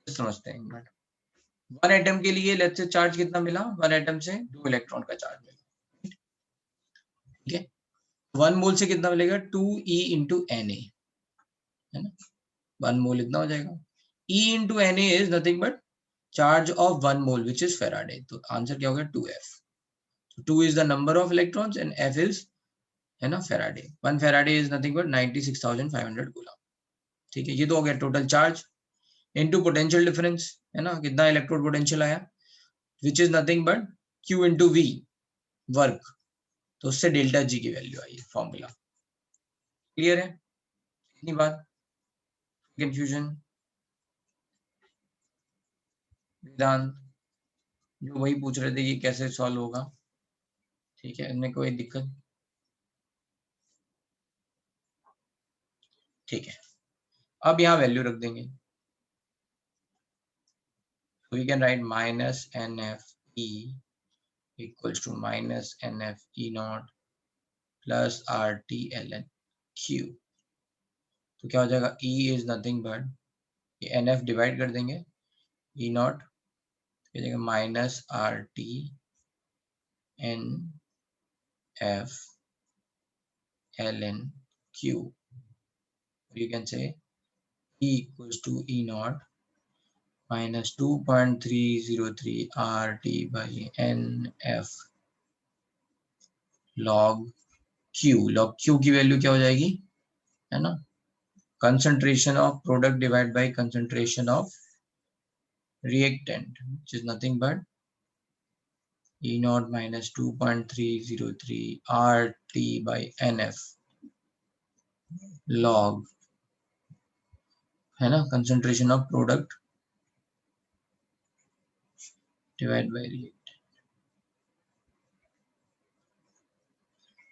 समझते हैं एक मिनट. 1 एटम के लिए लेट्स से चार्ज कितना मिला, 1 एटम से 2 इलेक्ट्रॉन का चार्ज मिला. ठीक है, 1 मोल से कितना मिलेगा, 2E इंटू Na, है ना. 1 मोल इतना हो जाएगा. E into Na is nothing but charge of 1 mole which is Faraday. तो आंसर क्या हो गया, 2F. 2 is the number of electrons and F is, है ना, Faraday. 1 Faraday is nothing but 96,500 coulomb. ठीक है, ये तो हो गया total charge into potential difference, है ना, कितना इलेक्ट्रोड पोटेंशियल आया, विच is nothing but Q into V, work. तो उससे डेल्टा G की वैल्यू आई है, फॉर्मूला. क्लियर है इतनी बात. कंफ्यूजन वेदांत जो वही पूछ रहे थे कि कैसे सॉल्व होगा. ठीक है, इनमें कोई दिक्कत. ठीक है, अब यहाँ वैल्यू रख देंगे. So we can write minus NFE equals to minus NFE naught plus RT ln Q. तो क्या हो जाएगा, E is nothing but ये NF डिवाइड कर देंगे, E naught हो जाएगा minus RT NF ln Q. You can say E equals to E naught minus 2.303 RT by NF log Q. log Q की वैल्यू क्या हो जाएगी, है ना, concentration of product divided by concentration of reactant, which is nothing but E naught minus 2.303 RT by NF log, है ना, concentration of product divided by reactant.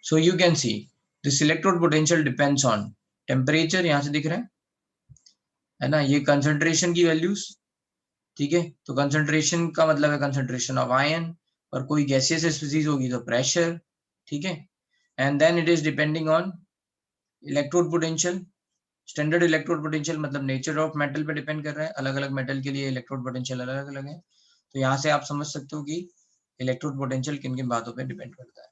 So you can see this electrode potential depends on temperature, यहाँ से दिख रहा है ना, ये concentration की values. ठीक है, तो concentration का मतलब है concentration of ion, और कोई gaseous species होगी तो pressure. ठीक है, and then it is depending on electrode potential. Standard electrode potential मतलब नेचर ऑफ मेटल पे डिपेंड कर रहा है. अलग अलग मेटल के लिए इलेक्ट्रोड पोटेंशियल अलग अलग है. तो यहाँ से आप समझ सकते हो कि इलेक्ट्रोड पोटेंशियल किन किन बातों पे डिपेंड करता है.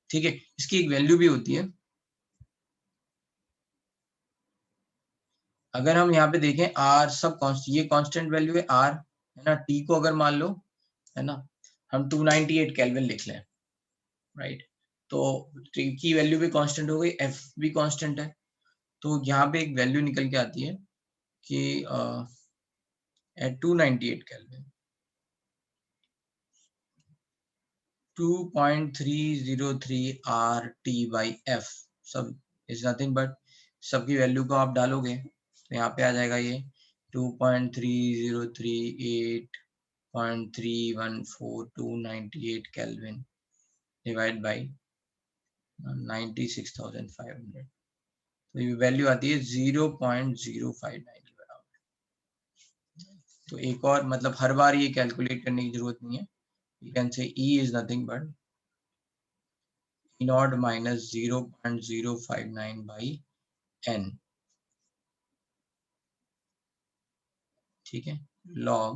ठीक है, इसकी एक वैल्यू भी होती है. अगर हम यहाँ पे देखें आर सब कांस्टेंट, ये कांस्टेंट वैल्यू है आर, है ना. टी को अगर मान लो, है ना, हम 298 केल्विन लिख लें, राइट. तो टी की वैल्यू भी कांस्टेंट हो गई, एफ भी कांस्टेंट है. तो यहाँ पे एक वैल्यू निकल के आती है कि at 298 kelvin 2.303 RT by F सब इज नथिंग बट, सबकी वैल्यू को आप डालोगे तो यहाँ पे आ जाएगा ये 2.3038.314298 केल्विन डिवाइड बाई 96,500. तो ये वैल्यू आती है 0.059 के बराबर. तो एक और मतलब हर बार ये कैलकुलेट करने की जरूरत नहीं है. You can say E is nothing but E naught minus 0.059 by N. ठीक है, log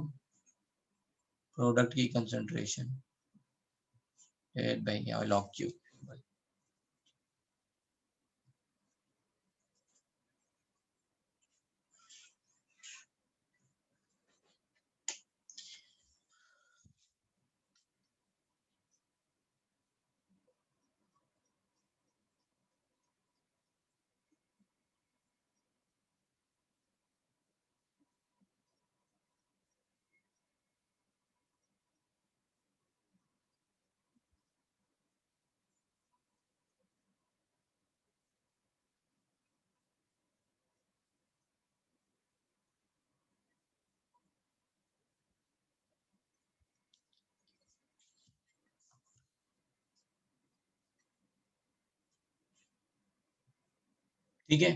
प्रोडक्ट की कंसंट्रेशन बाई log Q. ठीक है,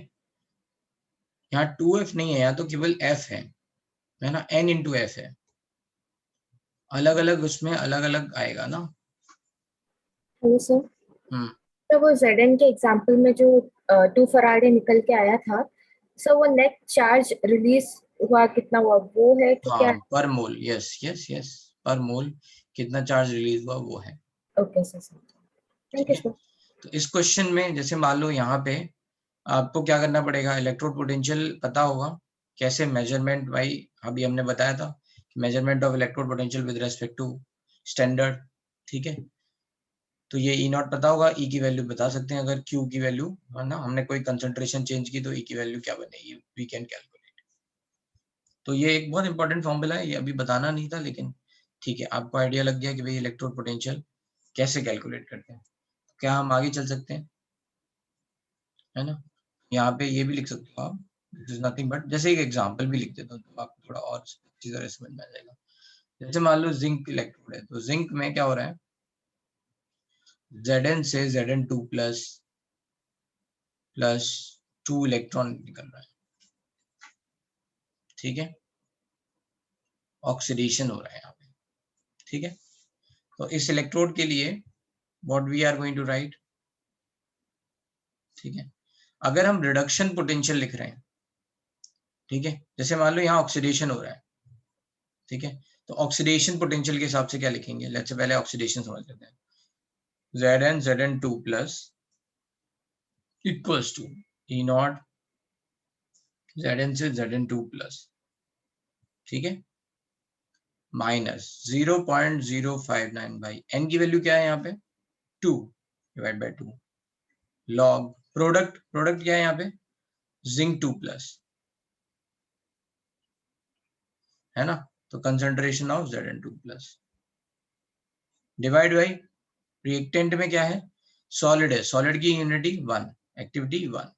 यहाँ 2f नहीं है, यहाँ तो केवल f है ना, n इंटू f है, अलग अलग उसमें अलग अलग आएगा ना। Hello sir. तो वो Zn के एग्जांपल में जो 2 फराडे निकल के आया था, सो वो नेट चार्ज रिलीज हुआ कितना हुआ वो है कि क्या? हाँ, पर मोल, यस यस यस, पर मोल कितना चार्ज रिलीज हुआ वो है। ओके सर, थैंक ठीक यू है, सर। तो इस क्वेश्चन में जैसे मान लो यहाँ पे आपको क्या करना पड़ेगा, इलेक्ट्रोड पोटेंशियल पता होगा, कैसे मेजरमेंट, भाई अभी हमने बताया था measurement of electrode potential with respect to standard. ठीक है, तो ये ई नॉट पता होगा, ई की वैल्यू बता सकते हैं, अगर क्यू की वैल्यू है ना, हमने कोई कंसंट्रेशन चेंज की तो ई की वैल्यू क्या बनेगी, वी कैन कैलकुलेट। तो ये एक बहुत इंपॉर्टेंट फॉर्मूला है, ये अभी बताना नहीं था, लेकिन ठीक है, आपको आइडिया लग गया कि भाई इलेक्ट्रोड पोटेंशियल कैसे कैलकुलेट करते हैं। क्या हम आगे चल सकते हैं, है ना, यहाँ पे ये भी लिख सकते हो आप, दिस इज नथिंग बट, जैसे एक एग्जांपल भी लिख देता हूँ तो आपको थोड़ा और अच्छी तरह समझ में आ जाएगा। जैसे मान लो जिंक इलेक्ट्रोड है, तो जिंक में क्या हो रहा है, Zn से Zn2 प्लस 2 इलेक्ट्रॉन निकल रहा है। ठीक है, ऑक्सीडेशन हो रहा है यहाँ पे। ठीक है, तो इस इलेक्ट्रोड के लिए what we are going to write, ठीक है, अगर हम रिडक्शन पोटेंशियल लिख रहे हैं, ठीक है, जैसे मान लो यहाँ ऑक्सीडेशन हो रहा है, ठीक है, तो ऑक्सीडेशन पोटेंशियल के हिसाब से क्या लिखेंगे, लेट्स से पहले ऑक्सीडेशन समझ लेते हैं, Zn2 plus equals to E naught Zn से Zn2 प्लस, ठीक है, माइनस 0.059 बाई n की वैल्यू क्या है यहाँ पे 2 डिवाइड बाई 2 लॉग प्रोडक्ट क्या है यहाँ पे जिंक 2 प्लस, है ना, तो concentration of Zn2 plus divide by reactant में क्या है, सॉलिड है, सॉलिड की यूनिटी 1, एक्टिविटी 1,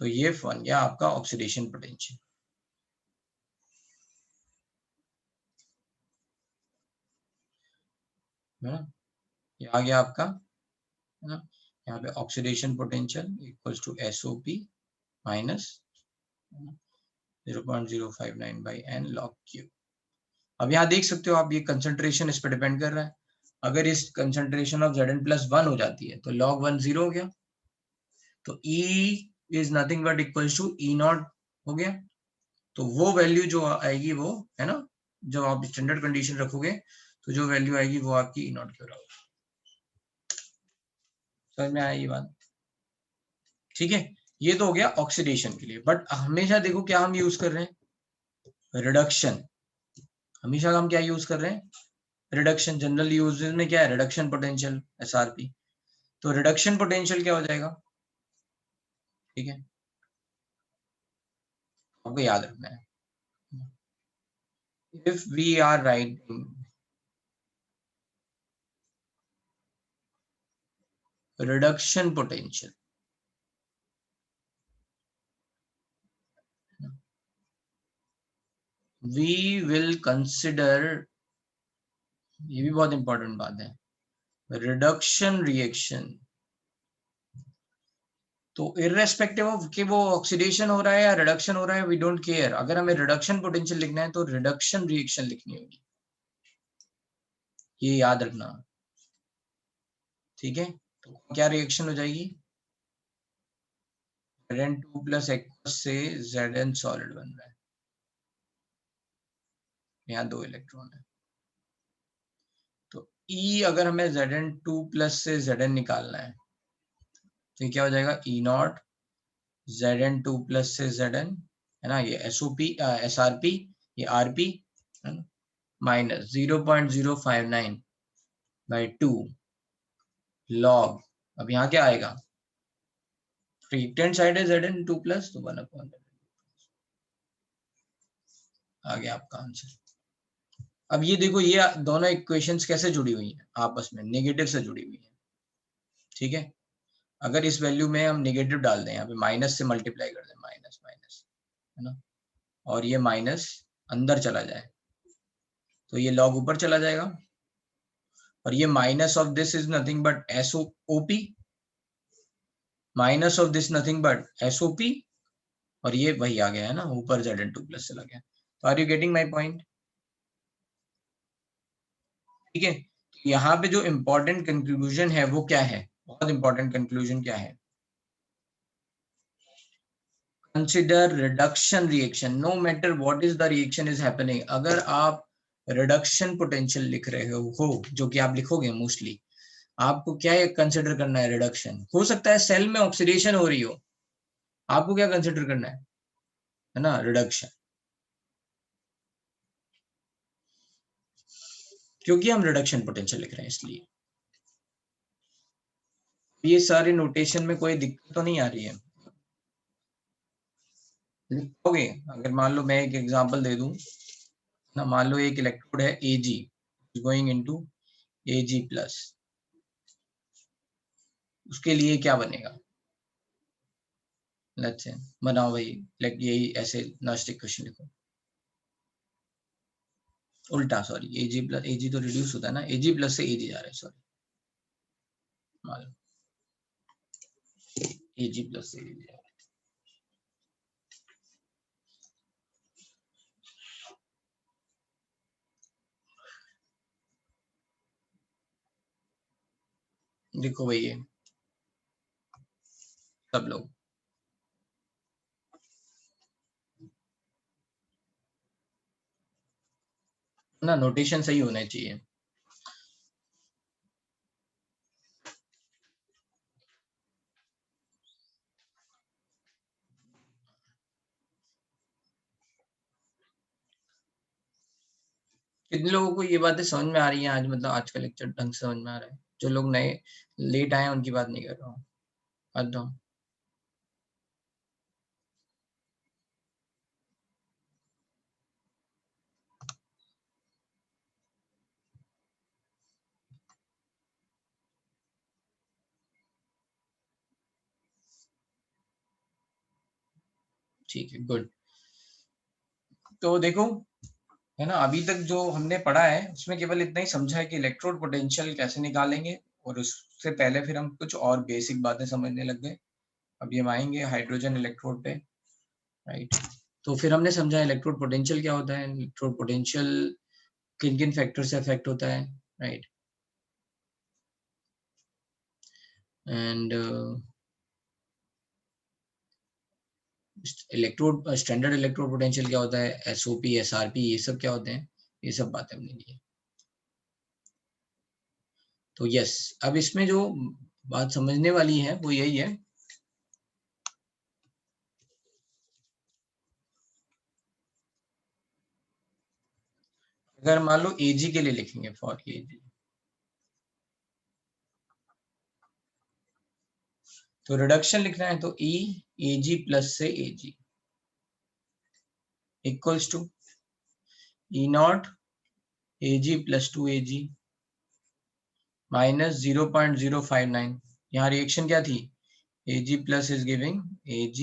तो ये बन गया आपका ऑक्सीडेशन पोटेंशियल, है ना, ये आ गया आपका, है ना, यहाँ पे oxidation potential equals to SOP minus 0.059 by n log Q। अब यहाँ देख सकते हो आप, ये कंसंट्रेशन इस पर डिपेंड कर रहा है, अगर इस कंसंट्रेशन ऑफ Zn प्लस 1 हो जाती है तो log 1 0 हो गया, तो E is nothing but equals to E naught हो गया, तो वो वैल्यू जो आएगी वो, है ना, जब आप स्टैंडर्ड कंडीशन रखोगे तो जो वैल्यू आएगी वो आपकी E नॉट की होगी। समझ में आया ये बात, ठीक है, ये तो हो गया ऑक्सीडेशन के लिए, बट हमेशा देखो क्या हम यूज कर रहे हैं, रिडक्शन, हमेशा हम क्या यूज कर रहे हैं, रिडक्शन, जनरल यूजेस में क्या है, रिडक्शन पोटेंशियल SRP, तो रिडक्शन पोटेंशियल क्या हो जाएगा, ठीक है, आपको याद रखना है, if we are writing reduction potential, we will consider, ये भी बहुत इंपॉर्टेंट बात है, रिडक्शन रिएक्शन, तो इररेस्पेक्टिव ऑफ कि वो ऑक्सीडेशन हो रहा है या रिडक्शन हो रहा है, वी डोंट केयर, अगर हमें रिडक्शन पोटेंशियल लिखना है तो रिडक्शन रिएक्शन लिखनी होगी, ये याद रखना, ठीक है, तो क्या रिएक्शन हो जाएगी, Zn2 प्लस एक्वस से Zn सॉलिड बन रहा है, यहाँ 2 इलेक्ट्रॉन है, तो E अगर हमें Zn2 प्लस से Zn निकालना है तो क्या हो जाएगा, E नॉट Zn2 प्लस से Zn, है ना, ये SOP SRP, ये RP, है ना, माइनस 0.059 बाई 2 लॉग, अब यहाँ क्या आएगा, रिएक्टेंट साइड है Zn2 प्लस, तो 1/, आ गया आपका आंसर। अब ये देखो, ये दोनों इक्वेशंस कैसे जुड़ी हुई हैं आपस में, नेगेटिव से जुड़ी हुई है, ठीक है, अगर इस वैल्यू में हम नेगेटिव डाल दें, यहाँ पे माइनस से मल्टीप्लाई कर दें, माइनस माइनस, है ना, और ये माइनस अंदर चला जाए तो ये लॉग ऊपर चला जाएगा, और ये minus of this is nothing but SOP, minus of this nothing but SOP, और ये वही आ गया है ना, ऊपर Zn2 प्लस चला गया। तो are you getting my point? ठीक है, यहाँ पे जो इंपॉर्टेंट कंक्लूजन है वो क्या है, बहुत इंपॉर्टेंट कंक्लूजन क्या है? Consider reduction reaction no matter what is the reaction is happening. अगर आप रिडक्शन पोटेंशियल लिख रहे हो, जो कि आप लिखोगे मोस्टली, आपको क्या कंसिडर करना है? रिडक्शन। हो सकता है सेल में ऑक्सीडेशन हो रही हो, आपको क्या कंसिडर करना है ना? रिडक्शन। क्योंकि हम रिडक्शन पोटेंशियल लिख रहे हैं इसलिए। ये सारे नोटेशन में कोई दिक्कत तो नहीं आ रही है? लिखोगे? अगर मान लो मैं एक एग्जांपल दे दूं ना, मान लो एक इलेक्ट्रोड है Ag going into Ag plus, उसके लिए क्या बनेगा? लेट्स से बनाओ भाई, लाइक यही ऐसे नास्टिक क्वेश्चन लिखो, उल्टा सॉरी, Ag प्लस, Ag तो रिड्यूस होता है ना, Ag प्लस से Ag जा रहा है, सॉरी, मान लो Ag प्लस से Ag जा रहा है। देखो भाई ये सब लोग ना, नोटेशन सही होना चाहिए। कितने लोगों को ये बातें समझ में आ रही हैं आज? मतलब आज का लेक्चर ढंग से समझ में आ रहा है? जो लोग नए लेट आए हैं उनकी बात नहीं कर रहा हूँ, एकदम। ठीक है, गुड। तो देखो, है ना, अभी तक जो हमने पढ़ा है उसमें केवल इतना ही समझा है कि इलेक्ट्रोड पोटेंशियल कैसे निकालेंगे, और उससे पहले फिर हम कुछ और बेसिक बातें समझने लग गए। अभी हम आएंगे हाइड्रोजन इलेक्ट्रोड पे, राइट? तो फिर हमने समझा इलेक्ट्रोड पोटेंशियल क्या होता है, इलेक्ट्रोड पोटेंशियल किन किन फैक्टर से अफेक्ट होता है, right? And electrode, standard electrode potential क्या होता है, SOP, SRP, ये सब क्या होते हैं, ये सब बातें हमने ली है। तो यस, अब इसमें जो बात समझने वाली है वो यही है, अगर मान लो Ag के लिए लिखेंगे, फॉर Ag, तो रिडक्शन लिखना है तो E Ag प्लस से Ag equals to E naught Ag plus 2Ag minus 0.059। यहाँ रिएक्शन क्या थी? Ag plus is giving Ag,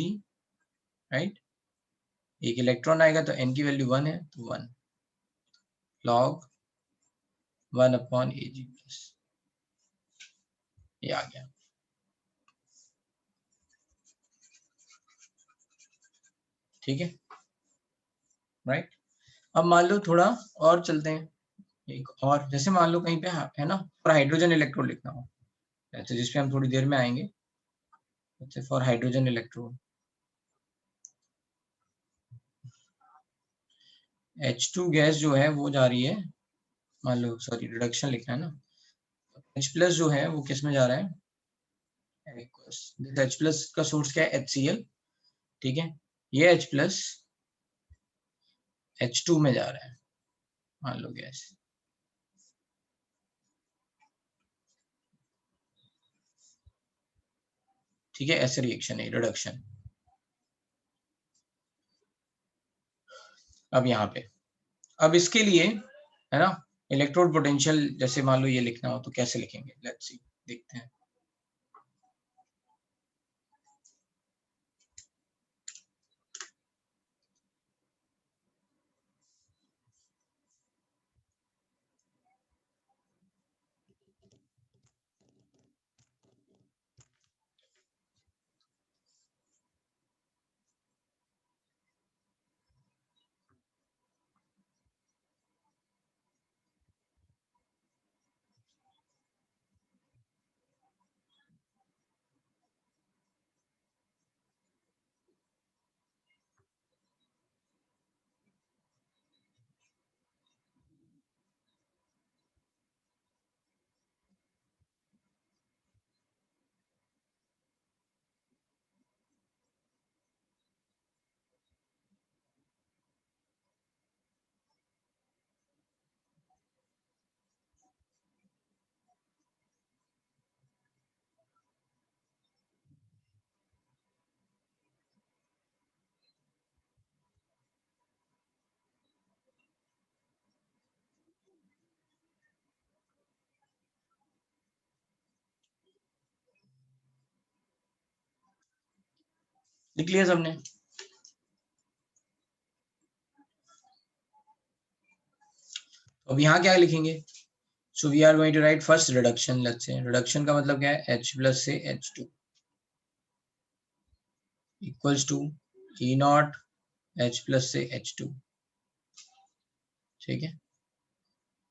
right? एक इलेक्ट्रॉन आएगा तो n की वैल्यू 1 है, तो 1 log 1 अपॉन Ag प्लस, ये आ गया, ठीक है, राइट? अब मान लो थोड़ा और चलते हैं, एक और, जैसे मान लो कहीं पे है ना, फॉर हाइड्रोजन इलेक्ट्रोड लिखना हो, तो जिसपे हम थोड़ी देर में आएंगे, जैसे for hydrogen electrode H2 gas जो है वो जा रही है, मान लो, सॉरी, रिडक्शन लिखना है ना, H प्लस जो है वो किस में जा रहा है, H प्लस का सोर्स क्या है, HCl, ठीक है, ये H प्लस H2 में जा रहा है, मान लो गैस, ठीक है, ऐसे रिएक्शन है रिडक्शन। अब यहाँ पे, अब इसके लिए, है ना, इलेक्ट्रोड पोटेंशियल जैसे मान लो ये लिखना हो तो कैसे लिखेंगे, लेट्स सी, देखते हैं। लिख लिया सबने? अब यहाँ क्या लिखेंगे? So we are going to write first reduction. Let's say reduction का मतलब क्या है? H प्लस से H2 equals to E naught H plus से H2, ठीक है,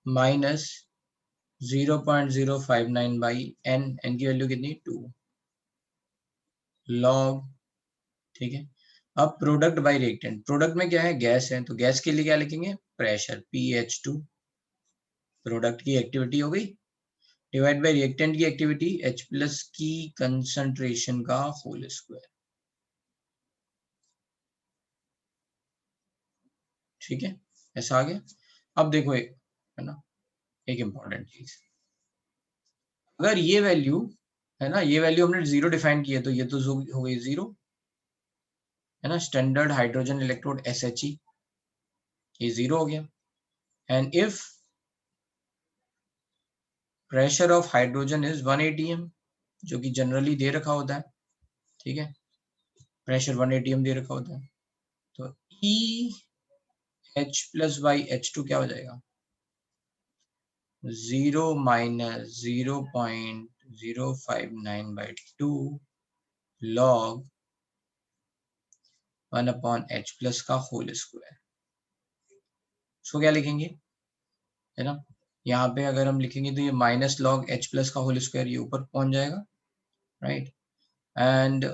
माइनस 0.059 बाई n, n की वैल्यू कितनी? 2 लॉग, ठीक है। अब प्रोडक्ट बाई रिएक्टेंट, प्रोडक्ट में क्या है? गैस है, तो गैस के लिए क्या लिखेंगे? प्रेशर PH2, प्रोडक्ट की एक्टिविटी हो गई, डिवाइड बाई रिएक्टेंट की एक्टिविटी H प्लस की कंसंट्रेशन का होल स्क्वायर, ठीक है, ऐसा आ गया। अब देखो एक है ना, एक इंपॉर्टेंट चीज, अगर ये वैल्यू है ना, ये वैल्यू हमने जीरो डिफाइन की है, तो ये तो हो गई जीरो, है ना, स्टैंडर्ड हाइड्रोजन इलेक्ट्रोड SHE, ये जीरो हो गया। And if pressure of hydrogen is 1 atm, जो कि जनरली दे रखा होता है, ठीक है, प्रेशर 1 atm दे रखा होता है, तो EH प्लस बाई H2 क्या हो जाएगा? 0 minus 0.059 by 2 log 1 upon H plus का होल स्क्वायर। इसको क्या लिखेंगे, है ना, यहाँ पे अगर हम लिखेंगे तो ये माइनस लॉग H प्लस का होल स्क्वायर, ये ऊपर पहुंच जाएगा, राइट, एंड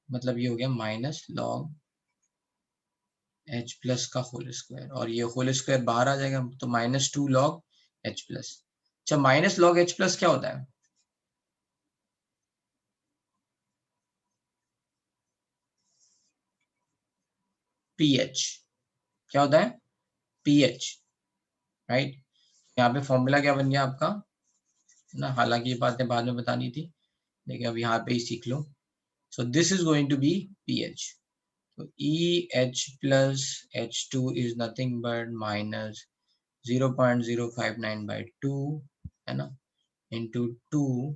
मतलब ये हो गया माइनस लॉग H प्लस का होल स्क्वायर, और ये होल स्क्वायर बाहर आ जाएगा, तो -2 लॉग H प्लस। अच्छा, माइनस लॉग H प्लस क्या होता है? pH, क्या होता है? pH, right. यहाँ पे फॉर्मूला क्या बन गया आपका ना, हालांकि ये बातें बाद में बतानी थी, लेकिन अब यहाँ पे ही सीख लो। So this is going to be pH, तो EH plus H2 is nothing but minus 0.059 by 2, है ना, into 2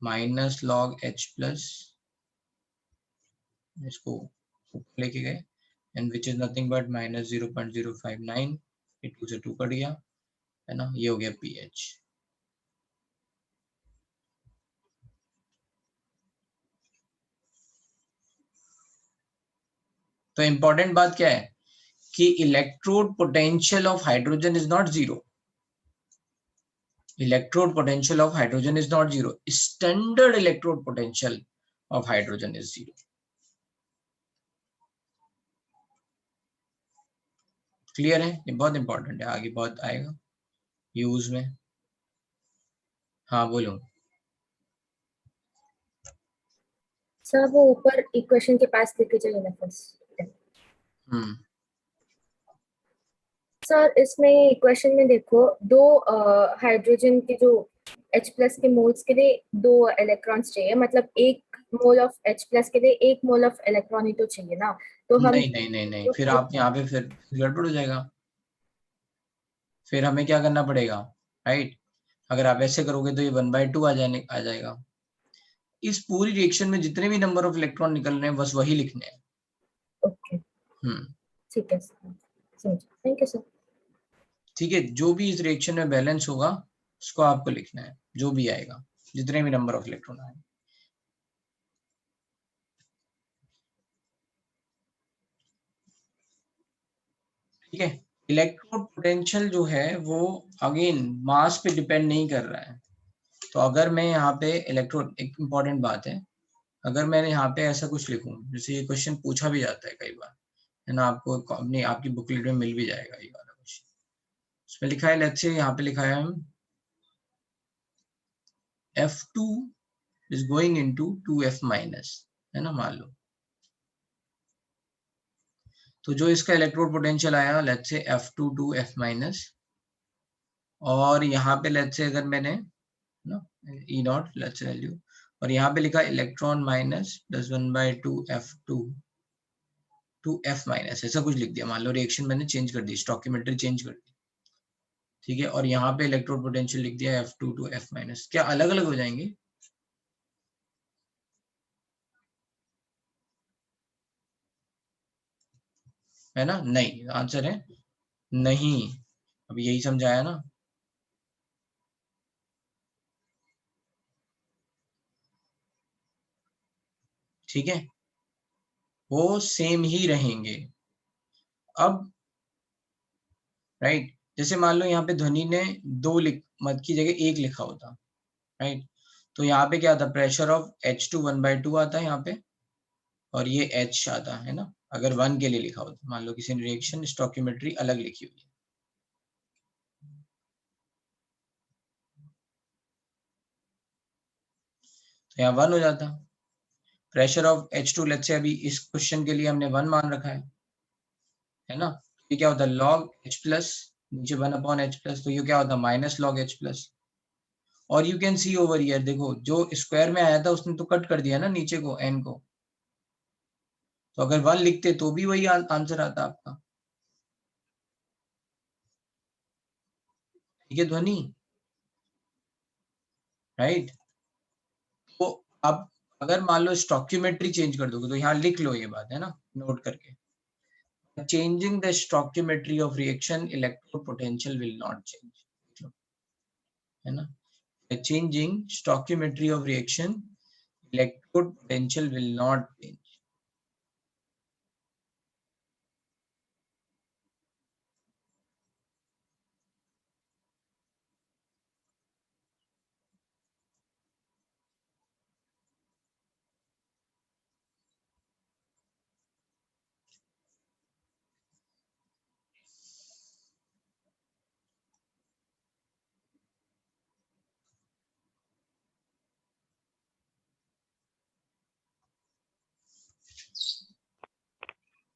minus log H plus, इसको ऊपर लेके गए, and which is nothing but minus 0.059, ये 2 से 2 कट गया, है ना, ये हो गया pH। तो इंपॉर्टेंट बात क्या है कि electrode potential of hydrogen is not zero, electrode potential of hydrogen is not zero, standard electrode potential of hydrogen is zero। Clear है? ये बहुत इंपॉर्टेंट है, आगे बहुत आएगा यूज में। हाँ बोलो। सर वो ऊपर इक्वेशन के पास लेके जाइए ना फर्स्ट। सर इसमें इक्वेशन में देखो, दो हाइड्रोजन के जो H प्लस के मोल्स के लिए 2 इलेक्ट्रॉन्स चाहिए, मतलब 1 मोल ऑफ H प्लस के लिए 1 मोल ऑफ इलेक्ट्रॉन ही तो चाहिए ना, तो हम नहीं, फिर आप यहाँ पे फिर गड़बड़ हो जाएगा, फिर हमें क्या करना पड़ेगा, राइट। अगर आप ऐसे करोगे तो ये 1/2 आ जाएगा। इस पूरी रिएक्शन में जितने भी नंबर ऑफ इलेक्ट्रॉन निकल रहे हैं बस वही लिखने हैं। ओके, ठीक है सर, थैंक यू सर। ठीक है, जो भी इस रिएक्शन में बैलेंस होगा उसको आपको लिखना है, जो भी आएगा, जितने भी नंबर ऑफ इलेक्ट्रॉन आए। ठीक है, इलेक्ट्रोड पोटेंशियल जो है वो अगेन मास पे डिपेंड नहीं कर रहा है। तो अगर मैं यहाँ पे इलेक्ट्रोड, एक इम्पॉर्टेंट बात है, अगर मैंने यहाँ पे ऐसा कुछ लिखूं, जैसे ये क्वेश्चन पूछा भी जाता है कई बार, है ना, आपको अपनी आपकी बुकलेट में मिल भी जाएगा ये वाला क्वेश्चन। उसमें लिखा है, लेट्स से यहाँ पे लिखा है F2 is going into 2F minus, है ना, मान लो, तो जो इसका इलेक्ट्रोड पोटेंशियल आया let's say F2 to F minus, और यहाँ पे लेट्स से अगर मैंने ना E नॉट लेट्स वैल्यू, और यहाँ पे लिखा electron minus +1/2 F2 to F minus, ऐसा कुछ लिख दिया, मान लो रिएक्शन मैंने चेंज कर दी, स्टोइकियोमेट्री चेंज कर दी, ठीक है, और यहाँ पे इलेक्ट्रोड पोटेंशियल लिख दिया F2 to F माइनस, क्या अलग अलग हो जाएंगे? है ना? नहीं, आंसर है नहीं। अब यही समझाया ना। ठीक है, वो सेम ही रहेंगे। अब राइट, जैसे मान लो यहाँ पे ध्वनि ने 2 मत की जगह 1 लिखा होता, राइट, तो यहाँ पे क्या आता, प्रेशर ऑफ H2 1/2 आता है यहाँ पे, और ये H आता है ना, अगर 1 के लिए लिखा होता। मान लो किसी ने रिएक्शन स्टोइकियोमेट्री अलग लिखी हुई है, तो यहाँ 1 हो जाता। Pressure of H2, let's say अभी इस क्वेश्चन के लिए हमने 1 मान रखा है ना, ये क्या होता है, लॉग H प्लस, नीचे 1/H+, तो ये क्या होता है, माइनस लॉग H+। और you can see over here, देखो जो स्क्वायर में आया था उसने तो कट कर दिया ना नीचे को, n को, तो अगर 1 लिखते तो भी वही आंसर आता आपका। ठीक है ध्वनि, राइट। तो अब अगर मान लो स्टोइकियोमेट्री चेंज कर दोगे, तो यहाँ लिख लो ये बात, है ना, नोट करके, changing the stoichiometry of reaction electrode potential will not change, है ना, changing stoichiometry of reaction electrode potential will not change।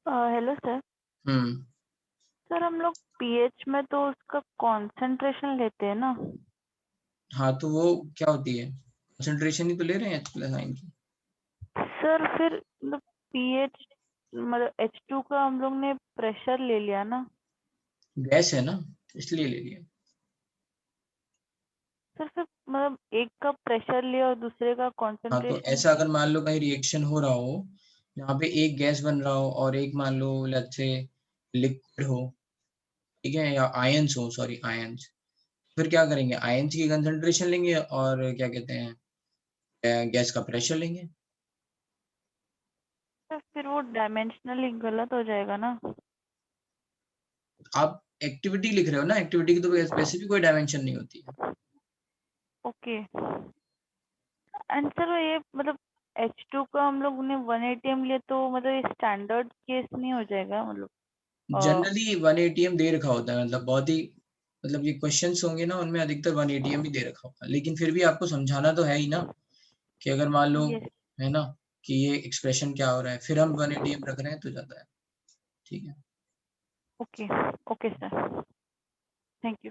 Hello sir. Sir हम लोग पीएच में तो उसका कंसंट्रेशन लेते हैं ना। हाँ, तो वो क्या होती है, कंसंट्रेशन ही तो ले रहे हैं H+ आयन की। सर फिर मतलब पीएच मतलब H2 का हम लोग ने प्रेशर ले लिया ना। गैस है ना, इसलिए ले लिया। सर फिर मतलब एक का प्रेशर लिया और दूसरे का हाँ, तो कंसंट्रेशन। ऐसा अगर मान लो कहीं रिएक्शन हो रहा हो, यहाँ पे एक गैस बन रहा हो और एक मान लो लेट्स से लिक्विड हो, ठीक है, या आयंस हो, सॉरी आयंस, फिर क्या करेंगे, आयंस की कंसंट्रेशन लेंगे और क्या कहते हैं, गैस का प्रेशर लेंगे। सर फिर वो डायमेंशनली गलत हो जाएगा ना। आप एक्टिविटी लिख रहे हो ना, एक्टिविटी की तो स्पेसिफिक कोई डायमेंशन नहीं होती है। ओके। एंड सर ये मतलब H2 का हम लोग ने 1 atm लिया तो मतलब ये स्टैंडर्ड केस नहीं हो जाएगा मतलब। जनरली 1 atm दे रखा होता है, मतलब बहुत ही, मतलब ये क्वेश्चंस होंगे ना उनमें अधिकतर 1 atm ही दे रखा होगा, लेकिन फिर भी आपको समझाना तो है ही ना, कि अगर मान लो, यस। है ना, कि ये एक्सप्रेशन क्या हो रहा है, फिर हम 1 atm रख रहे हैं तो जाता है। ठीक है, okay. Okay sir, thank you.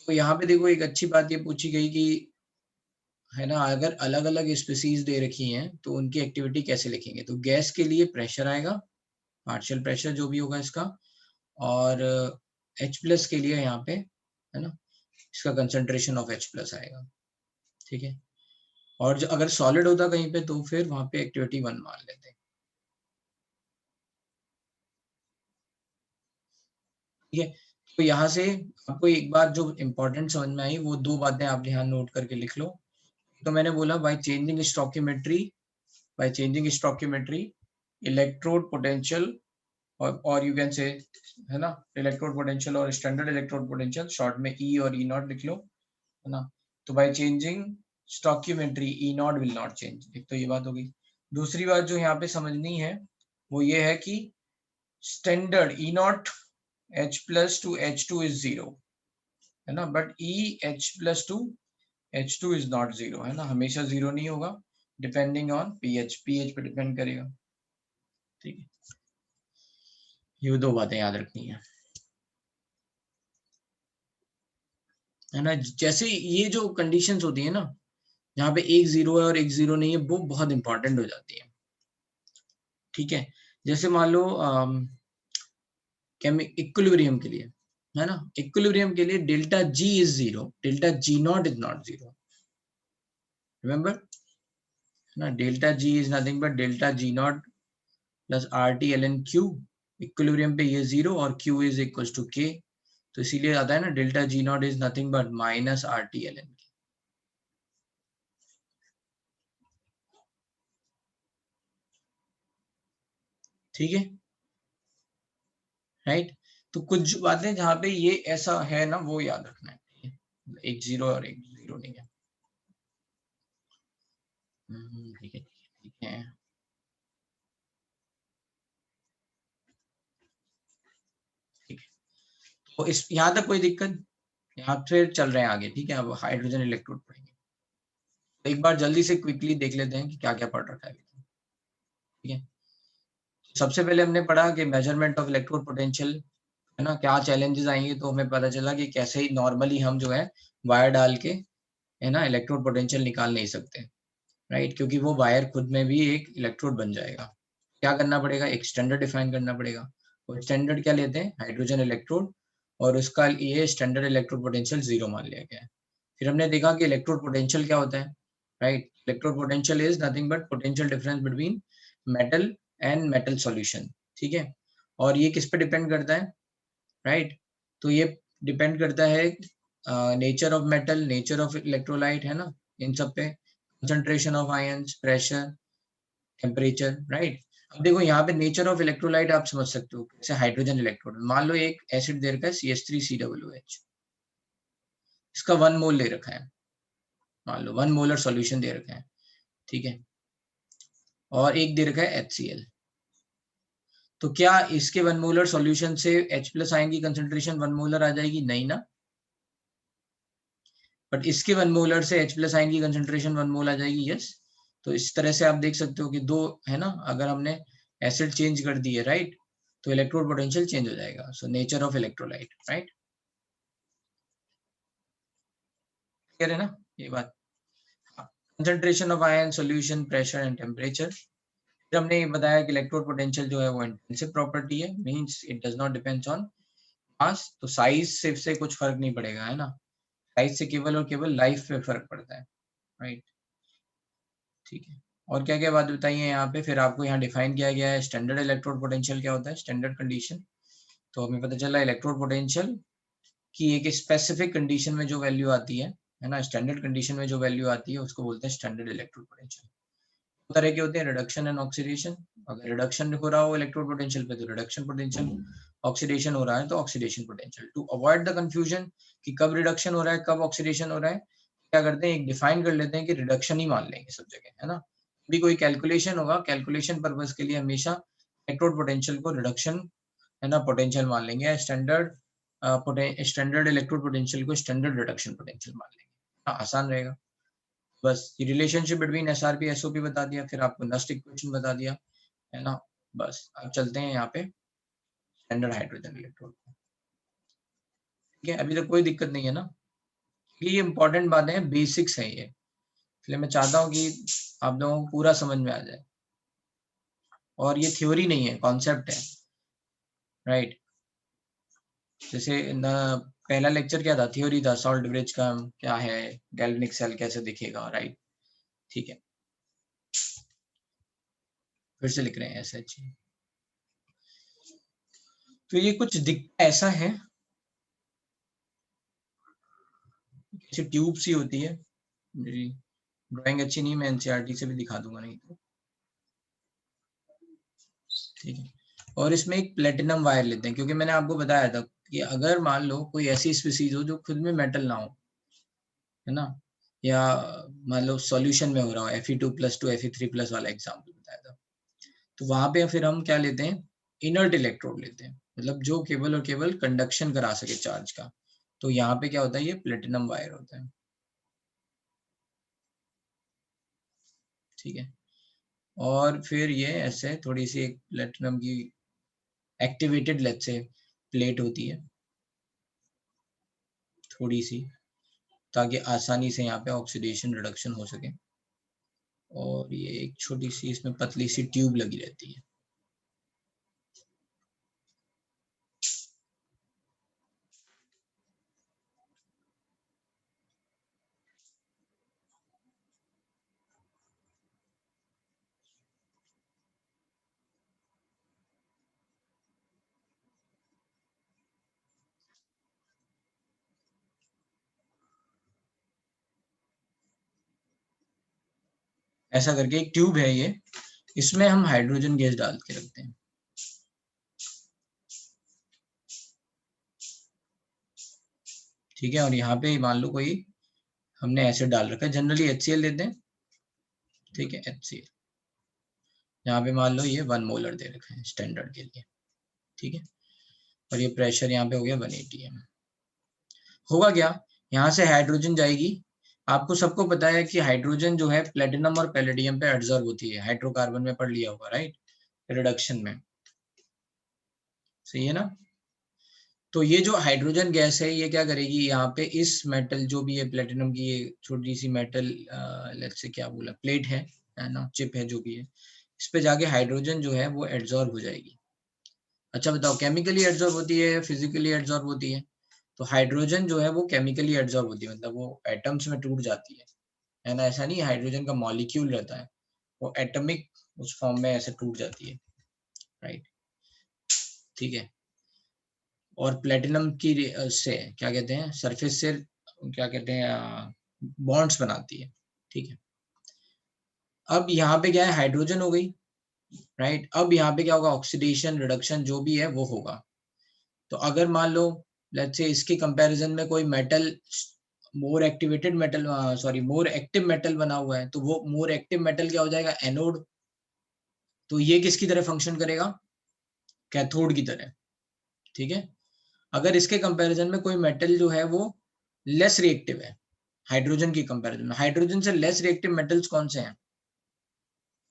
तो यहाँ पे देखो एक अच्छी बात ये पूछी गई कि, है ना, अगर अलग अलग स्पीसीज दे रखी हैं तो उनकी एक्टिविटी कैसे लिखेंगे, तो गैस के लिए प्रेशर आएगा, पार्शियल प्रेशर जो भी होगा इसका, और H+ के लिए यहाँ पे, है ना, इसका कंसंट्रेशन ऑफ H+ आएगा। ठीक है, और जो अगर सॉलिड होता कहीं पे तो फिर वहां पे एक्टिविटी 1 मान लेते। ठीक है, तो यहाँ से आपको एक बात जो इम्पोर्टेंट समझ में आई, वो 2 बातें आप यहाँ नोट करके लिख लो। तो मैंने बोला by changing stoichiometry electrode potential, और यू कैन से, है ना, इलेक्ट्रोड पोटेंशियल और स्टैंडर्ड इलेक्ट्रोड पोटेंशियल, शॉर्ट में E और E0 लिख लो, है ना। तो by changing stoichiometry E0 will not change, एक तो ये बात होगी। दूसरी बात जो यहाँ पे समझनी है वो ये है कि standard E0 H+ to H2 is 0, है ना, but EH+ to H2 is not 0, है ना, हमेशा 0 नहीं होगा, डिपेंडिंग ऑन pH पे डिपेंड करेगा। ठीक है, ये 2 बातें याद रखनी है ना। जैसे ये जो कंडीशंस होती है ना, यहाँ पे एक 0 है और एक 0 नहीं है, वो बहुत इंपॉर्टेंट हो जाती है। ठीक है, जैसे मान लो इक्विलिब्रियम के लिए, है ना, इक्विलिब्रियम के लिए delta G is 0, delta G0 is not 0, remember, ना, delta G is nothing but delta G naught plus R T L N Q, equilibrium पे ये 0 और क्यू इज इक्वल टू के, तो इसीलिए आता है ना delta G naught is nothing but minus R T L N. ठीक है, राइट। तो कुछ बातें जहां पे ये ऐसा है ना वो याद रखना है, एक जीरो और एक जीरो नहीं है। ठीक है ठीक है। ठीक है, तो इस यहाँ तक कोई दिक्कत? यहाँ फिर चल रहे हैं आगे। ठीक है, अब हाइड्रोजन इलेक्ट्रोड पढ़ेंगे, तो एक बार जल्दी से क्विकली देख लेते हैं कि क्या क्या पढ़ रखा है अभी तक। ठीक है, सबसे पहले हमने पढ़ा कि मेजरमेंट ऑफ इलेक्ट्रोड पोटेंशियल, है ना, क्या चैलेंजेस आएंगे, तो हमें पता चला कि कैसे ही नॉर्मली हम जो है वायर डाल के, है ना, इलेक्ट्रोड पोटेंशियल निकाल नहीं सकते, राइट, क्योंकि वो वायर खुद में भी एक इलेक्ट्रोड बन जाएगा। क्या करना पड़ेगा, एक स्टैंडर्ड डिफाइन करना पड़ेगा। और स्टैंडर्ड क्या लेते हैं, हाइड्रोजन इलेक्ट्रोड, और उसका ये स्टैंडर्ड इलेक्ट्रोड पोटेंशियल 0 मान लिया गया है। फिर हमने देखा कि इलेक्ट्रोड पोटेंशियल क्या होता है, right. Electrode potential is nothing but potential difference between metal and metal solution. ठीक है, और ये किस पे डिपेंड करता है, राइट। तो ये डिपेंड करता है nature of metal, nature of electrolyte, है ना, इन सब पे, concentration of ions, pressure, temperature, right. अब देखो यहाँ पे नेचर ऑफ इलेक्ट्रोलाइट आप समझ सकते हो, जैसे हाइड्रोजन इलेक्ट्रोड, मान लो एक एसिड दे रखा है CH3COOH, इसका 1 मोल ले रखा है, मान लो 1 मोलर सॉल्यूशन दे रखा है, ठीक है, और एक दे रखा है HCl। तो क्या इसके 1 मोलर सॉल्यूशन से H+ आयन की कंसंट्रेशन 1 मोलर आ जाएगी? नहीं ना। बट इसके 1 मोलर से H+ आयन की कंसंट्रेशन 1 मोल आ जाएगी, यस। तो इस तरह से आप देख सकते हो कि दो, है ना, अगर हमने एसिड चेंज कर दी है, राइट, तो इलेक्ट्रोड पोटेंशियल चेंज हो जाएगा। So nature of electrolyte, right, clear है ना ये बात। Concentration of ion, solution, pressure and temperature. फिर हमने ये बताया कि इलेक्ट्रोड पोटेंशियल जो है वो इंटेंसिव प्रॉपर्टी है, means it does not depends on मास। तो साइज से कुछ फर्क नहीं पड़ेगा, है ना, साइज से केवल और केवल लाइफ पे फर्क पड़ता है, राइट। ठीक है, और क्या क्या बात बताई है यहाँ पे, फिर आपको यहाँ डिफाइन किया गया है स्टैंडर्ड इलेक्ट्रोड पोटेंशियल क्या होता है, स्टैंडर्ड कंडीशन। तो हमें पता चला इलेक्ट्रोड पोटेंशियल की एक स्पेसिफिक कंडीशन में जो वैल्यू आती है ना, स्टैंडर्ड कंडीशन में जो वैल्यू आती है उसको बोलते हैं स्टैंडर्ड इलेक्ट्रोड पोटेंशियल। दो तरह के होते हैं, रिडक्शन एंड ऑक्सीडेशन। अगर रिडक्शन हो रहा हो इलेक्ट्रोड पोटेंशियल पे तो रिडक्शन पोटेंशियल, ऑक्सीडेशन हो रहा है तो oxidation potential. To avoid the confusion कि कब रिडक्शन हो रहा है कब ऑक्सीडेशन हो रहा है, क्या करते हैं, एक डिफाइन कर लेते हैं कि रिडक्शन ही मान लेंगे सब जगह, है ना। भी कोई कैलकुलेशन होगा, कैलकुलेशन पर्पस के लिए हमेशा इलेक्ट्रोड पोटेंशियल को रिडक्शन, है ना, पोटेंशियल मान लेंगे। स्टैंडर्ड इलेक्ट्रोड पोटेंशियल को स्टैंडर्ड रिडक्शन पोटेंशियल मान लेंगे। हाँ, आसान रहेगा। बस ये रिलेशनशिप बिटवीन एसआरपी एसओपी बता दिया, फिर आपको नस्ट इक्वेशन बता दिया, है ना। बस अब चलते हैं यहाँ पे स्टैंडर्ड हाइड्रोजन इलेक्ट्रोड। ठीक है, अभी तक कोई दिक्कत नहीं है ना, ये इंपॉर्टेंट बातें हैं, बेसिक्स हैं ये, इसलिए मैं चाहता हूँ कि आप लोगों को पूरा समझ में आ जाए। और ये थ्योरी नहीं है, कॉन्सेप्ट है, राइट। जैसे पहला लेक्चर क्या था, थ्योरी था, सॉल्ट ब्रिज का क्या है, गैल्वेनिक सेल कैसे दिखेगा, राइट। ठीक है, फिर से लिख रहे हैं SH। तो ये कुछ दिखता ऐसा है, जैसे ट्यूब सी होती है। मेरी ड्राइंग अच्छी नहीं, मैं NCERT से भी दिखा दूंगा नहीं तो। ठीक है, और इसमें एक प्लेटिनम वायर लेते हैं, क्योंकि मैंने आपको बताया था कि अगर मान लो कोई ऐसी स्पीसीज हो जो खुद में मेटल ना हो, है ना, या मान लो सॉल्यूशन में हो रहा हो, Fe2+2 Fe3+ वाला एग्जाम्पल बताया था, तो वहां पे फिर हम क्या लेते हैं, इनर्ट इलेक्ट्रोड लेते हैं, मतलब जो केवल और केवल कंडक्शन करा सके चार्ज का। तो यहाँ पे क्या होता है, ये प्लेटिनम वायर होता है। ठीक है, और फिर ये ऐसे थोड़ी सी एक प्लेटिनम की एक्टिवेटेड लेट से प्लेट होती है थोड़ी सी, ताकि आसानी से यहाँ पे ऑक्सीडेशन रिडक्शन हो सके। और ये एक छोटी सी इसमें पतली सी ट्यूब लगी रहती है। ऐसा करके एक ट्यूब है ये, इसमें हम हाइड्रोजन गैस डाल के रखते हैं। ठीक है, और यहाँ पे मान लो कोई हमने एसिड डाल रखा है, जनरली HCl देते हैं। ठीक है, HCl यहाँ पे मान लो ये 1 मोलर दे रखा है स्टैंडर्ड के लिए। ठीक है, और ये प्रेशर यहाँ पे हो गया 180 atm। होगा क्या, यहाँ से हाइड्रोजन जाएगी। आपको सबको पता है कि हाइड्रोजन जो है प्लेटिनम और पैलेडियम पे एब्जॉर्ब होती है, हाइड्रोकार्बन में पढ़ लिया होगा, राइट, रिडक्शन में। सही है ना। तो ये जो हाइड्रोजन गैस है ये क्या करेगी, यहाँ पे इस मेटल जो भी है प्लेटिनम की, ये छोटी सी मेटल लेट्स से क्या बोला, प्लेट है ना, चिप है जो भी है, इस पे जाके हाइड्रोजन जो है वो एब्जॉर्ब हो जाएगी। अच्छा बताओ, केमिकली एब्जॉर्ब होती है या फिजिकली एब्जॉर्ब होती है? तो हाइड्रोजन जो है वो केमिकली एब्जॉर्ब होती है, मतलब वो एटम्स में टूट जाती है ना। ऐसा नहीं हाइड्रोजन का मॉलिक्यूल रहता है, वो एटॉमिक उस फॉर्म में ऐसे टूट जाती है, राइट। ठीक है, और प्लेटिनम की से क्या कहते हैं, सरफेस से क्या कहते हैं, बॉन्ड्स बनाती है। ठीक है, अब यहाँ पे क्या है, हाइड्रोजन हो गई, राइट। अब यहाँ पे क्या होगा, ऑक्सीडेशन रिडक्शन जो भी है वो होगा। तो अगर मान लो लेट्स से इसके कंपैरिजन में कोई metal more activated metal, sorry more active metal बना हुआ है, तो वो मोर एक्टिव मेटल क्या हो जाएगा, एनोड। तो ये किसकी तरह फंक्शन करेगा, कैथोड की तरह। ठीक है, अगर इसके कंपैरिजन में कोई मेटल जो है वो लेस रिएक्टिव है हाइड्रोजन की कंपैरिजन में, हाइड्रोजन से लेस रिएक्टिव मेटल्स कौन से हैं,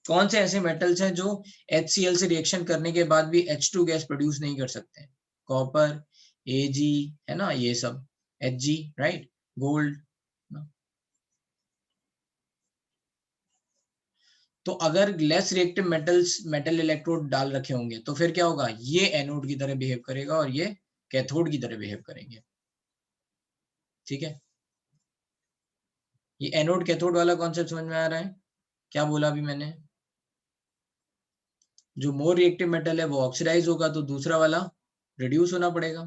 कौन से ऐसे मेटल्स हैं जो HCl से रिएक्शन करने के बाद भी H2 गैस प्रोड्यूस नहीं कर सकते? कॉपर, Ag, है ना, ये सब Hg, राइट, गोल्ड। तो अगर less reactive metals metal electrode डाल रखे होंगे तो फिर क्या होगा, ये एनोड की तरह बिहेव करेगा और ये कैथोड की तरह बिहेव करेंगे। ठीक है, ये एनोड कैथोड वाला कॉन्सेप्ट समझ में आ रहा है? क्या बोला अभी मैंने, जो मोर रिएक्टिव मेटल है वो ऑक्सीडाइज होगा तो दूसरा वाला रिड्यूस होना पड़ेगा।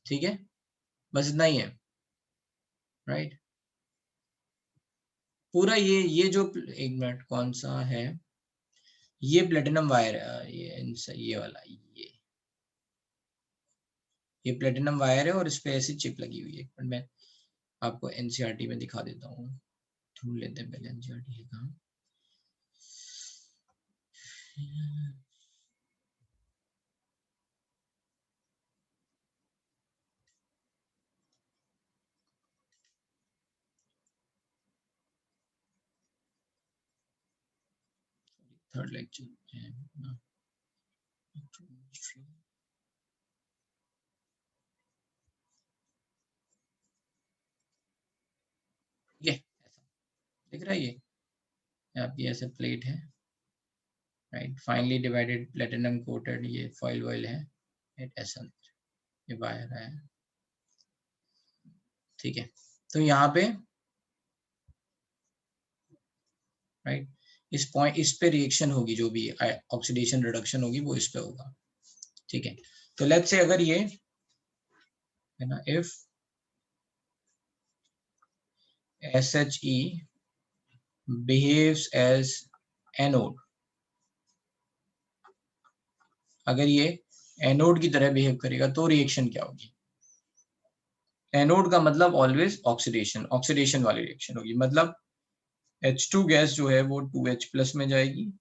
ठीक है, बस इतना ही है, राइट। पूरा ये जो एक मिनट कौन सा है, ये प्लेटिनम वायर है, ये वाला, ये प्लेटिनम वायर है और इस पे ऐसी चिप लगी हुई है। मैं आपको NCERT में दिखा देता हूँ, ढूंढ लेते हैं पहले NCERT है कहाँ। थर्ड लेक्चर है ना, ये ऐसा दिख रहा है, ये यहाँ पे ऐसे प्लेट है, right, finally divided platinum coated ये फॉइल वॉइल है, ऐसा ये वायर है। ठीक है, तो यहाँ पे राइट, इस पॉइंट इस पे रिएक्शन होगी, जो भी ऑक्सीडेशन रिडक्शन होगी वो इस पे होगा। ठीक है, तो लेट्स से अगर ये है ना, if SHE behaves as anode, अगर ये एनोड की तरह बिहेव करेगा तो रिएक्शन क्या होगी, एनोड का मतलब ऑलवेज ऑक्सीडेशन, ऑक्सीडेशन वाली रिएक्शन होगी, मतलब H2 गैस जो है वो 2H+ में जाएगी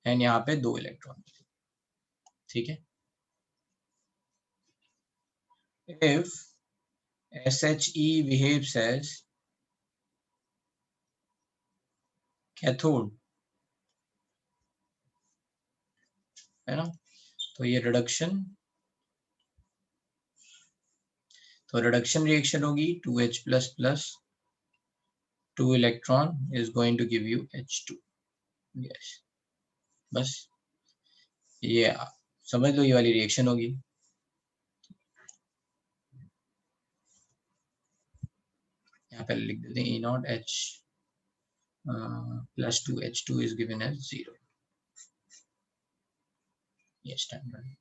एंड यहाँ पे 2 इलेक्ट्रॉन। ठीक है, if SHE behaves as cathode, है ना, तो ये रिडक्शन, तो रिडक्शन रिएक्शन होगी 2H++ 2 electron is going to give you H2 gas. बस ये समझ लो, ये वाली रिएक्शन होगी। यहाँ पे लिख देते हैं E0H plus 2H2 is given as 0, ये स्टैंडर्ड।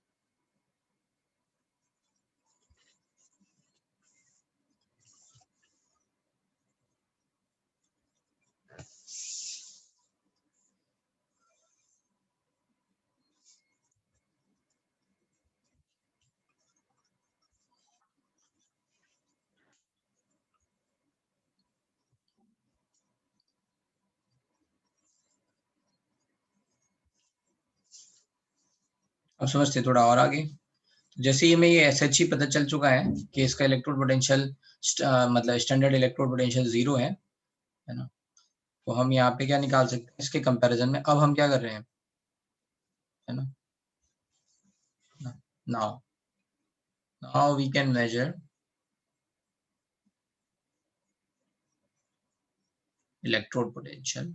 अब समझते थोड़ा और आगे। जैसे ही हमें ये SHE पता चल चुका है कि इसका इलेक्ट्रोड पोटेंशियल मतलब स्टैंडर्ड इलेक्ट्रोड पोटेंशियल 0 है ना, तो हम यहाँ पे क्या निकाल सकते हैं इसके कंपैरिजन में। अब हम क्या कर रहे हैं, है ना, now we can measure electrode potential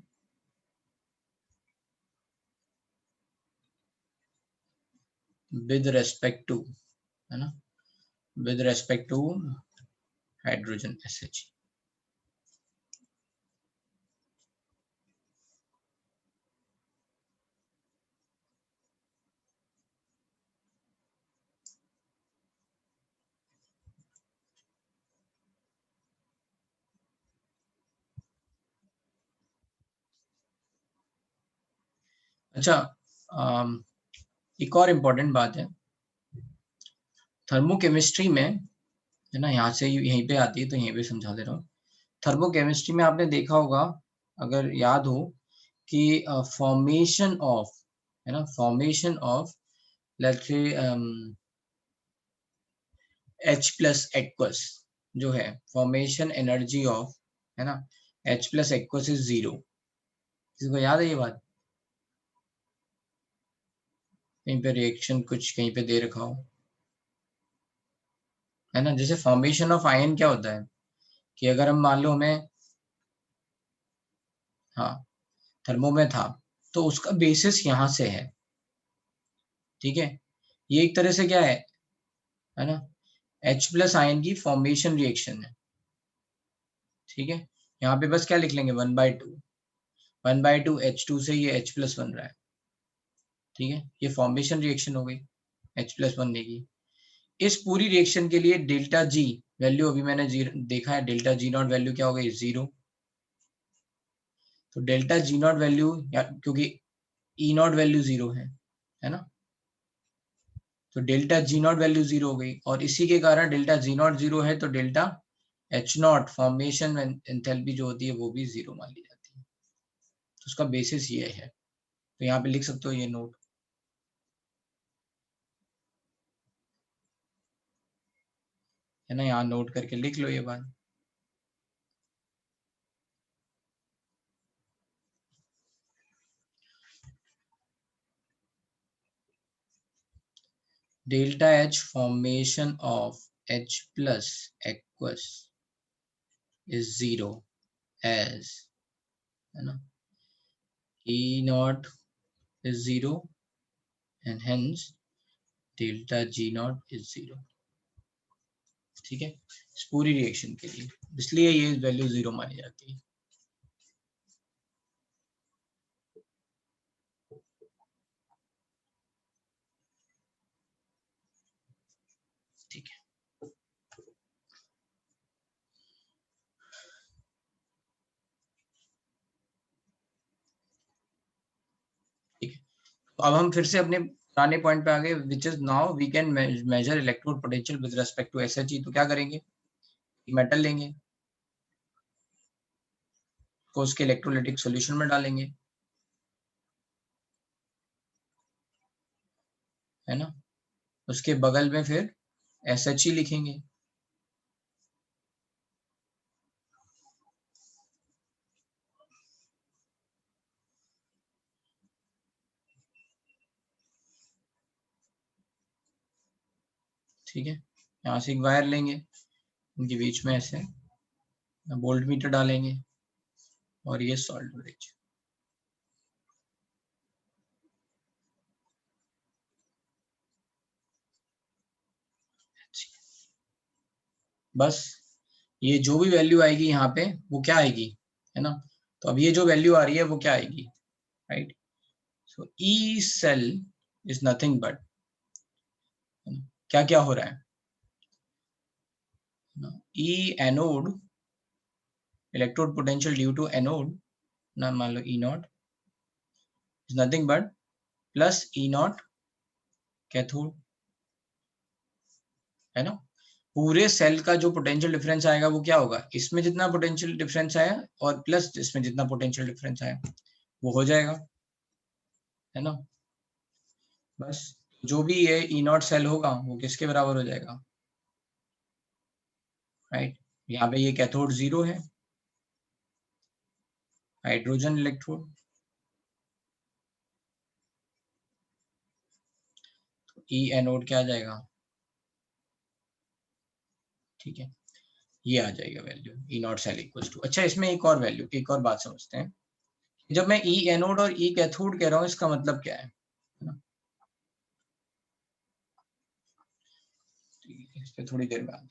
with respect to, है ना, with respect to hydrogen SHE। अच्छा, एक और इम्पोर्टेंट बात है थर्मोकेमिस्ट्री में, है ना, यहाँ से यहीं पे आती है तो यहीं पे समझा दे रहा हूँ। थर्मोकेमिस्ट्री में आपने देखा होगा, अगर याद हो, कि फॉर्मेशन ऑफ, है ना, formation of let's say H plus aqueous जो है, फॉर्मेशन एनर्जी ऑफ, है ना, H प्लस एक्वस इज 0। किसी को याद है ये बात? कहीं पे रिएक्शन कुछ कहीं पे दे रखा हो, है ना। जैसे फॉर्मेशन ऑफ आयन क्या होता है कि अगर हम मान लो हमें, हाँ, थर्मो में था तो उसका बेसिस यहाँ से है, ठीक है। ये एक तरह से क्या है ना, H प्लस आयन की फॉर्मेशन रिएक्शन है, ठीक है। यहाँ पे बस क्या लिख लेंगे 1/2, 1/2 H2 से ये H प्लस बन रहा है, ठीक है। ये फॉर्मेशन रिएक्शन हो गई, H प्लस बनने की। इस पूरी रिएक्शन के लिए डेल्टा G वैल्यू अभी मैंने देखा है, डेल्टा G नॉट वैल्यू क्या हो गई, 0। तो डेल्टा G नॉट वैल्यू, क्योंकि E नॉट वैल्यू 0 है ना, तो डेल्टा G नॉट वैल्यू 0 हो गई। और इसी के कारण डेल्टा G नॉट 0 है तो delta H not formation enthalpy जो होती है वो भी 0 मान ली जाती है। तो उसका बेसिस ये है, तो यहाँ पे लिख सकते हो ये नोट, है ना, यहाँ नोट करके लिख लो ये बात। Delta H formation of H plus aqueous is 0 as, है ना, E naught is 0 and hence delta G naught is 0, ठीक है, इस पूरी रिएक्शन के लिए, इसलिए ये वैल्यू 0 मानी जाती है। ठीक है, ठीक है। तो अब हम फिर से अपने पुराने पॉइंट पे आ गए, which is now we can measure electrode potential with respect to SHE। तो क्या करेंगे, मेटल लेंगे को उसके इलेक्ट्रोलाइटिक सॉल्यूशन में डालेंगे, है ना, उसके बगल में फिर SHE लिखेंगे, ठीक है। यहाँ से एक वायर लेंगे, उनके बीच में ऐसे वोल्ट मीटर डालेंगे और ये सॉल्ट ब्रिज, बस ये जो भी वैल्यू आएगी यहाँ पे वो क्या आएगी, है ना। तो अब ये जो वैल्यू आ रही है वो क्या आएगी, right. So E cell is nothing but, क्या क्या हो रहा है, E anode electrode potential due to anode ना, मान लो E naught is nothing but plus E naught cathode, है ना। पूरे सेल का जो पोटेंशियल डिफरेंस आएगा वो क्या होगा, इसमें जितना पोटेंशियल डिफरेंस आया और प्लस इसमें जितना पोटेंशियल डिफरेंस आया वो हो जाएगा, है ना। बस जो भी ये ई नॉट सेल होगा वो किसके बराबर हो जाएगा, राइट। यहाँ पे ये कैथोड 0 है, हाइड्रोजन इलेक्ट्रोड, तो ई एनोड क्या आ जाएगा, ठीक है, ये आ जाएगा value E naught cell equals to. अच्छा, इसमें एक और वैल्यू, एक और बात समझते हैं। जब मैं ई एनोड और ई कैथोड कह रहा हूँ, इसका मतलब क्या है ना, इस पे थोड़ी देर बाद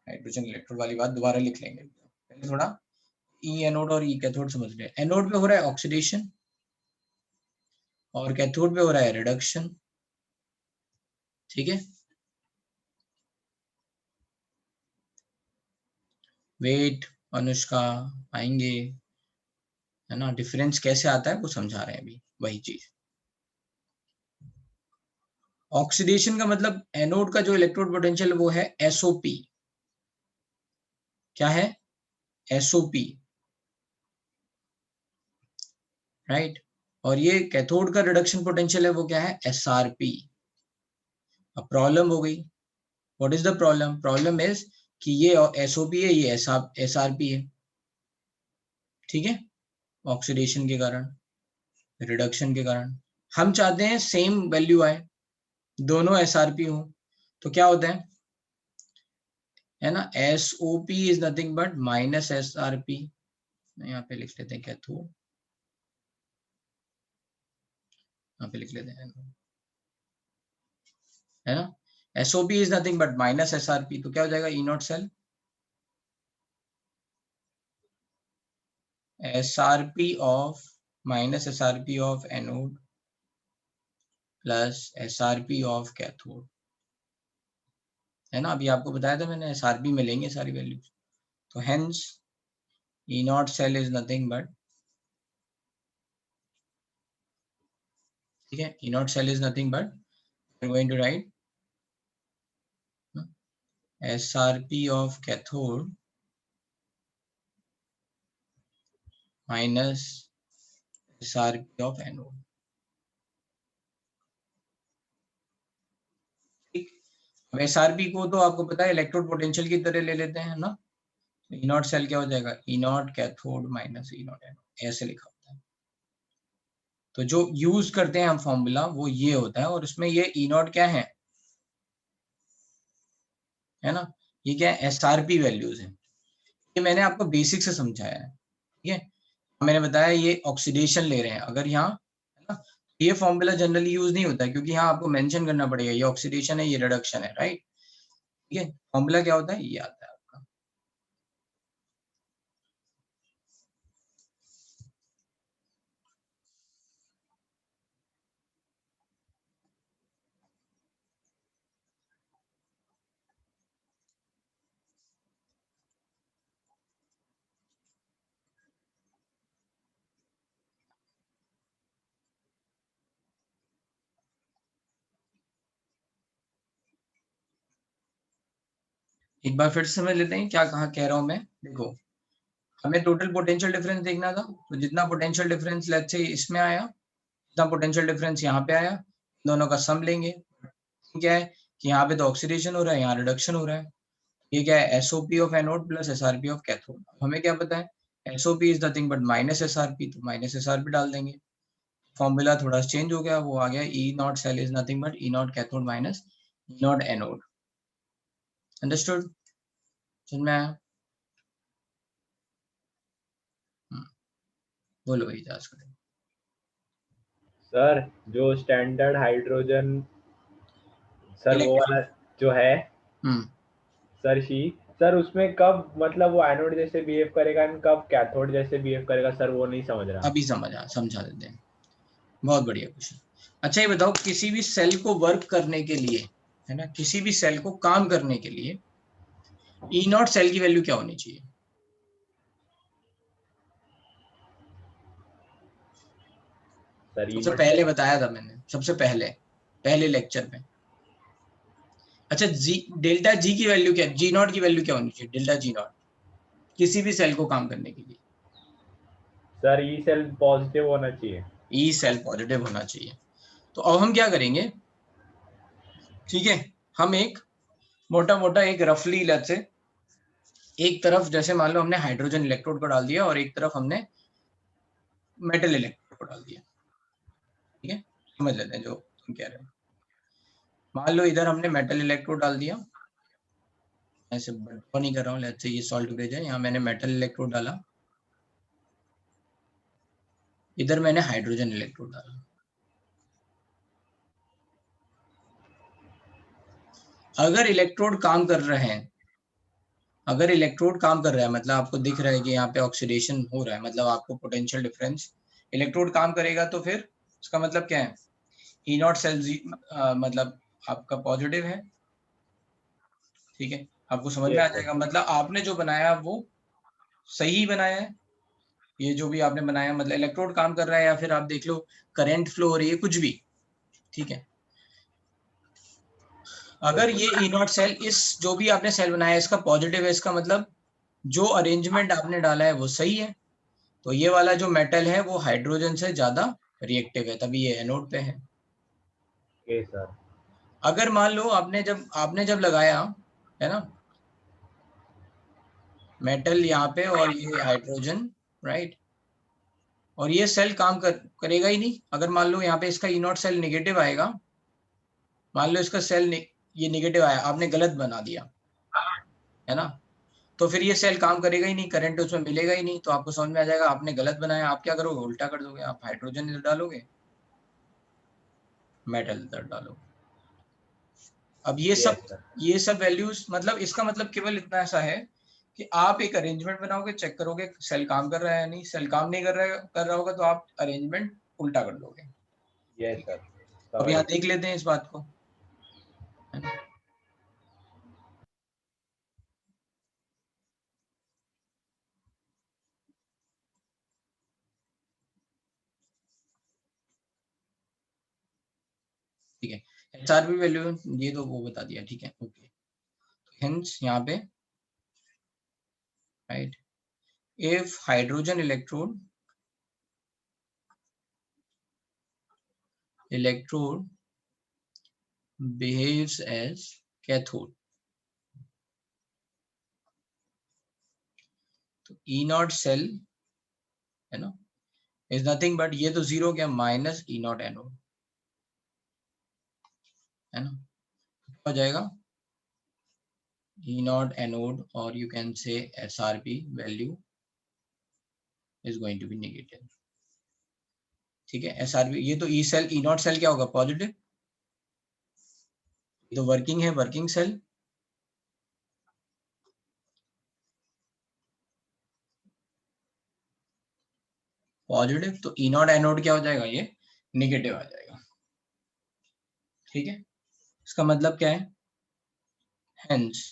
हाइड्रोजन इलेक्ट्रोड वाली बात दोबारा लिख लेंगे, पहले थोड़ा ई एनोड और ई कैथोड समझ लें। एनोड पे हो रहा है ऑक्सीडेशन और कैथोड पे हो रहा है रिडक्शन, ठीक है। वेट अनुष्का आएंगे, है ना, डिफरेंस कैसे आता है वो समझा रहे हैं अभी, वही चीज। ऑक्सीडेशन का मतलब एनोड का जो इलेक्ट्रोड पोटेंशियल वो है एसओपी, क्या है, एसओपी, राइट। और ये कैथोड का रिडक्शन पोटेंशियल है वो क्या है, एसआरपी। अब प्रॉब्लम हो गई, what is the problem, problem is कि ये एसओपी है, ये एसआरपी है, ठीक है, ऑक्सीडेशन के कारण, रिडक्शन के कारण। हम चाहते हैं सेम वैल्यू आए, दोनों एसआरपी हो, तो क्या होता है ना, SOP is nothing but minus SRP. यहाँ पे लिख लेते हैं कैथोड, यहाँ पे लिख लेते हैं, है ना, SOP is nothing but minus SRP, तो क्या हो जाएगा, E naught cell SRP of minus SRP of anode plus SRP of cathode, है ना। अभी आपको बताया था मैंने, SRP में लेंगे सारी वैल्यूज, तो hence E naught cell is nothing but, ठीक है, E naught cell is nothing but we're going to write SRP of cathode minus SRP of anode, ठीक। अब SRP को तो आपको पता है इलेक्ट्रोड पोटेंशियल की तरह ले लेते हैं ना, तो ई नॉट सेल क्या हो जाएगा, E naught cathode minus E naught anode, ऐसे लिखा होता है। तो जो यूज करते हैं हम फॉर्मूला वो ये होता है, और इसमें ये ई नॉट क्या है ना, ये क्या है, एसआरपी वैल्यूज है। ये मैंने आपको बेसिक से समझाया है, ठीक है। मैंने बताया ये ऑक्सीडेशन ले रहे हैं, अगर यहाँ, है ना, ये फॉर्मूला जनरली यूज नहीं होता है, क्योंकि यहाँ आपको मेंशन करना पड़ेगा ये ऑक्सीडेशन है, ये रिडक्शन है, राइट, ठीक है। फॉर्मूला क्या होता है, ये आता है आपका। एक बार फिर से समझ लेते हैं क्या कहा कह रहा हूं मैं। देखो, हमें टोटल पोटेंशियल डिफरेंस देखना था, तो जितना पोटेंशियल डिफरेंस लेट्स से इसमें आया, जितना पोटेंशियल डिफरेंस यहाँ पे आया, दोनों का सम लेंगे। क्या है कि यहाँ पे तो ऑक्सीडेशन हो रहा है, यहाँ रिडक्शन हो रहा है। ये क्या है, SOP of anode plus SRP of cathode. हमें क्या पता है, SOP is nothing but minus SRP, तो माइनस एसआरपी डाल देंगे। फॉर्मूला थोड़ा चेंज हो गया, वो आ गया E naught cell is nothing but E naught cathode minus E naught anode. Understood, समझ में आया? बोलो भाई, जांच करें। सर जो स्टैंडर्ड हाइड्रोजन, सर वो वाला जो है सर सर उसमें कब मतलब वो एनोड जैसे बिहेव करेगा, कब कैथोड जैसे बिहेव करेगा, सर वो नहीं समझ रहा। अभी समझा देते हैं, बहुत बढ़िया क्वेश्चन। अच्छा ये बताओ, किसी भी सेल को वर्क करने के लिए, है ना, किसी भी सेल को काम करने के लिए ई नॉट सेल की वैल्यू क्या होनी चाहिए? सबसे पहले बताया था मैंने, सबसे पहले लेक्चर में। अच्छा, जी डेल्टा जी की वैल्यू क्या, जी नॉट की वैल्यू क्या होनी चाहिए, डेल्टा जी नॉट, किसी भी सेल को काम करने के लिए? सर ई सेल पॉजिटिव होना चाहिए, ई सेल पॉजिटिव होना चाहिए। तो अब हम क्या करेंगे, ठीक है, हम एक मोटा मोटा एक रफली लेट्स से एक तरफ जैसे मान लो हमने हाइड्रोजन इलेक्ट्रोड को डाल दिया और एक तरफ हमने मेटल इलेक्ट्रोड को डाल दिया, ठीक है, समझ लेते हैं जो तुम कह रहे हो। मान लो इधर हमने मेटल इलेक्ट्रोड डाल दिया, ऐसे बटवा नहीं कर रहा हूँ, लेट्स से ये सॉल्ट ब्रिज है, यहाँ मैंने मेटल इलेक्ट्रोड डाला, इधर मैंने हाइड्रोजन इलेक्ट्रोड डाला। अगर इलेक्ट्रोड काम कर रहे हैं, अगर इलेक्ट्रोड काम कर रहा है मतलब आपको दिख रहा है कि यहाँ पे ऑक्सीडेशन हो रहा है, मतलब आपको पोटेंशियल डिफरेंस, इलेक्ट्रोड काम करेगा तो फिर उसका मतलब क्या है, ई नॉट सेल मतलब आपका पॉजिटिव है, ठीक है, आपको समझ में आ जाएगा। मतलब आपने जो बनाया वो सही बनाया है, ये जो भी आपने बनाया मतलब इलेक्ट्रोड काम कर रहा है, या फिर आप देख लो करंट फ्लो हो रही है, कुछ भी, ठीक है। अगर ये ई नॉट सेल, इस जो भी आपने सेल बनाया इसका पॉजिटिव है, इसका मतलब जो अरेंजमेंट आपने डाला है वो सही है, तो ये वाला जो मेटल है वो हाइड्रोजन से ज्यादा रिएक्टिव है, तभी ये एनोड पे है। सर अगर मान लो आपने जब लगाया है ना मेटल यहाँ पे और ये हाइड्रोजन, राइट, और ये सेल काम करेगा ही नहीं, अगर मान लो यहाँ पे इसका ई नॉट सेल निगेटिव आएगा, मान लो इसका सेल ये निगेटिव आया, आपने गलत बना दिया है ना, तो फिर ये सेल काम करेगा ही नहीं, करंट उसमें मिलेगा ही नहीं, तो आपको समझ में आ जाएगा आपने गलत बनाया। आप क्या करोगे, उल्टा कर दोगे, आप हाइड्रोजन इधर डालोगे, मेटल इधर डालोगे। अब ये सब वैल्यूज, मतलब इसका मतलब केवल इतना ऐसा है कि आप एक अरेंजमेंट बनाओगे, चेक करोगे सेल काम कर रहा है या नहीं, सेल काम नहीं कर रहा होगा तो आप अरेंजमेंट उल्टा कर दोगे। यस सर, अब यहाँ देख लेते हैं इस बात को, है ना। ठीक है, एचआरपी वैल्यू ये तो वो बता दिया, ठीक है, ओके। हेंस यहाँ पे right, if hydrogen electrode behaves as cathode, तो ई नॉट सेल है ना इज नथिंग बट, ये तो जीरो क्या, माइनस ई नॉट एनोड, है ना, क्या हो जाएगा, ई नॉट एनोड, और you can say SRP value is going to be negative, ठीक है। एसआरपी, ये तो E cell, E naught cell क्या होगा, पॉजिटिव, ये तो वर्किंग है, वर्किंग सेल, पॉजिटिव, तो ई नॉट एनोड क्या हो जाएगा, ये नेगेटिव आ जाएगा, ठीक है। इसका मतलब क्या है, हेंस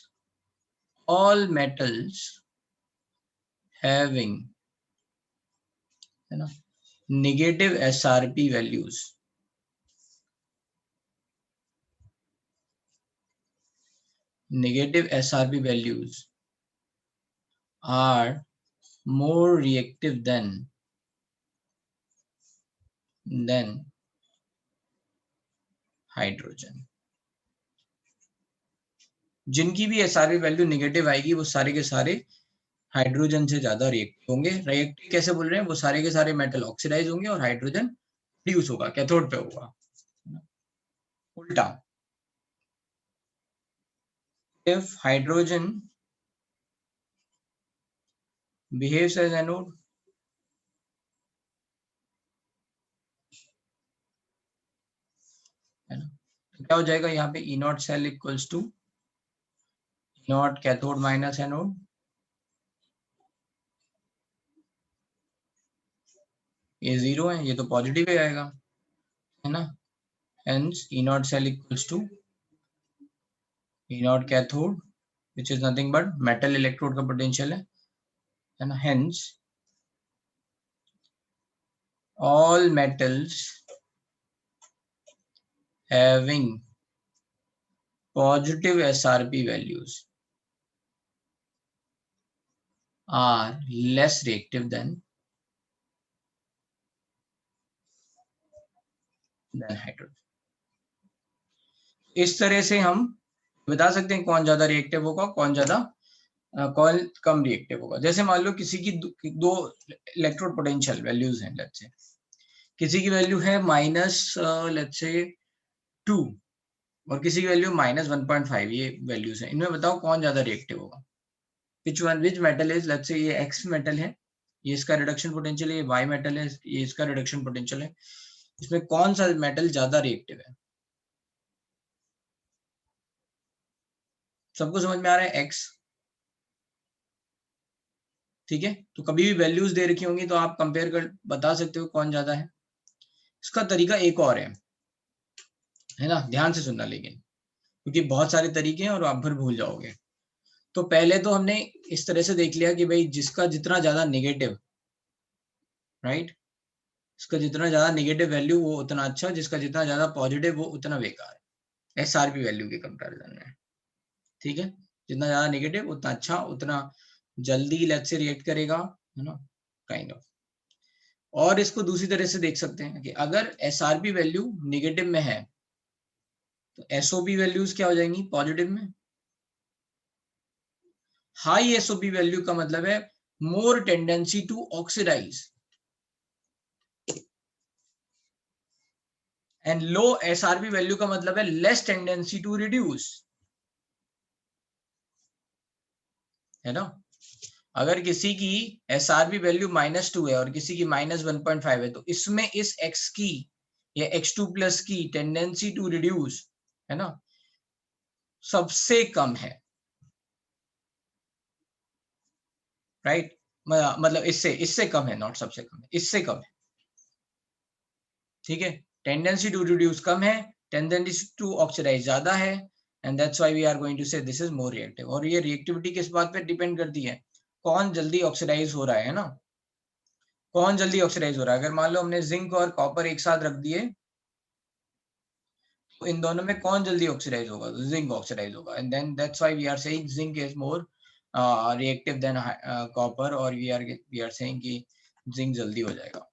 all metals having, है ना, negative SRP values, negative SRP values are more reactive than hydrogen। जिनकी भी SRP वैल्यू नेगेटिव आएगी वो सारे के सारे हाइड्रोजन से ज्यादा रिएक्टिव होंगे। रिएक्टिव कैसे बोल रहे हैं, वो सारे के सारे मेटल ऑक्सीडाइज होंगे और हाइड्रोजन प्रोड्यूस होगा, कैथोड पे होगा, उल्टा। if hydrogen behaves as anode, है ना, तो क्या हो जाएगा यहाँ पे, E naught cell equals to naught cathode minus anode, ये जीरो है, ये तो पॉजिटिव ही आएगा, है ना। Hence E naught cell equals to E naught cathode which is nothing but metal electrode का पोटेंशियल है ना। Hence all metals having positive SRP values are less reactive than hydrogen। इस तरह से हम बता सकते हैं कौन ज्यादा रिएक्टिव होगा, कौन ज्यादा कौन कम रिएक्टिव होगा। जैसे मान लो किसी की दो इलेक्ट्रोड पोटेंशियल वैल्यूज हैं, लेट्स से किसी की वैल्यू है माइनस लेट्स से 2 और किसी की वैल्यू माइनस 1.5, ये वैल्यूज हैं। इनमें बताओ कौन ज्यादा रिएक्टिव होगा, which metal is, let's say ये एक्स मेटल है, ये इसका रिडक्शन पोटेंशियल है, ये वाई मेटल है, ये इसका रिडक्शन पोटेंशियल है, इसमें कौन सा मेटल ज्यादा रिएक्टिव है? सबको समझ में आ रहा है? एक्स, ठीक है। तो कभी भी वैल्यूज दे रखी होंगी तो आप कंपेयर कर बता सकते हो कौन ज्यादा है। इसका तरीका एक और है ना, ध्यान से सुनना लेकिन, क्योंकि बहुत सारे तरीके हैं और आप भर भूल जाओगे। तो पहले तो हमने इस तरह से देख लिया कि भाई जिसका जितना ज्यादा नेगेटिव, राइट, इसका जितना ज्यादा नेगेटिव वैल्यू वो उतना अच्छा, जिसका जितना ज्यादा पॉजिटिव वो उतना बेकार, एसआरपी वैल्यू के कंपैरिजन में, ठीक है। जितना ज्यादा नेगेटिव उतना अच्छा, उतना जल्दी लेट्स से रिएक्ट करेगा, है ना, काइंड ऑफ। और इसको दूसरी तरह से देख सकते हैं कि अगर एसआरपी वैल्यू नेगेटिव में है तो एसओपी वैल्यूज क्या हो जाएंगी, पॉजिटिव में। हाई एसओपी वैल्यू का मतलब है more tendency to oxidise, and low SRP value का मतलब है लेस टेंडेंसी टू रिड्यूस, है ना। अगर किसी की एसआरपी वैल्यू -2 है और किसी की -1.5 है तो इसमें इस x की या x2+ की टेंडेंसी टू रिड्यूस, है ना, सबसे कम है, राइट। मतलब इससे कम है, नॉट सबसे कम है, इससे कम है, ठीक है। टेंडेंसी टू रिड्यूस कम है, टेंडेंसी टू ऑक्सीडाइज ज्यादा है, and that's why we are going to say this is more reactive. और ये रिएक्टिविटी किस बात पे डिपेंड करती है, कौन जल्दी ऑक्सीडाइज हो रहा है ना, कौन जल्दी ऑक्सीडाइज हो रहा है। अगर मान लो हमने जिंक और कॉपर एक साथ रख दिए तो इन दोनों में कौन जल्दी ऑक्सीडाइज होगा, तो जिंक ऑक्सीडाइज होगा, and then that's why we are saying zinc is more reactive than copper, और वी आर सेइंग कि जिंक जल्दी हो जाएगा,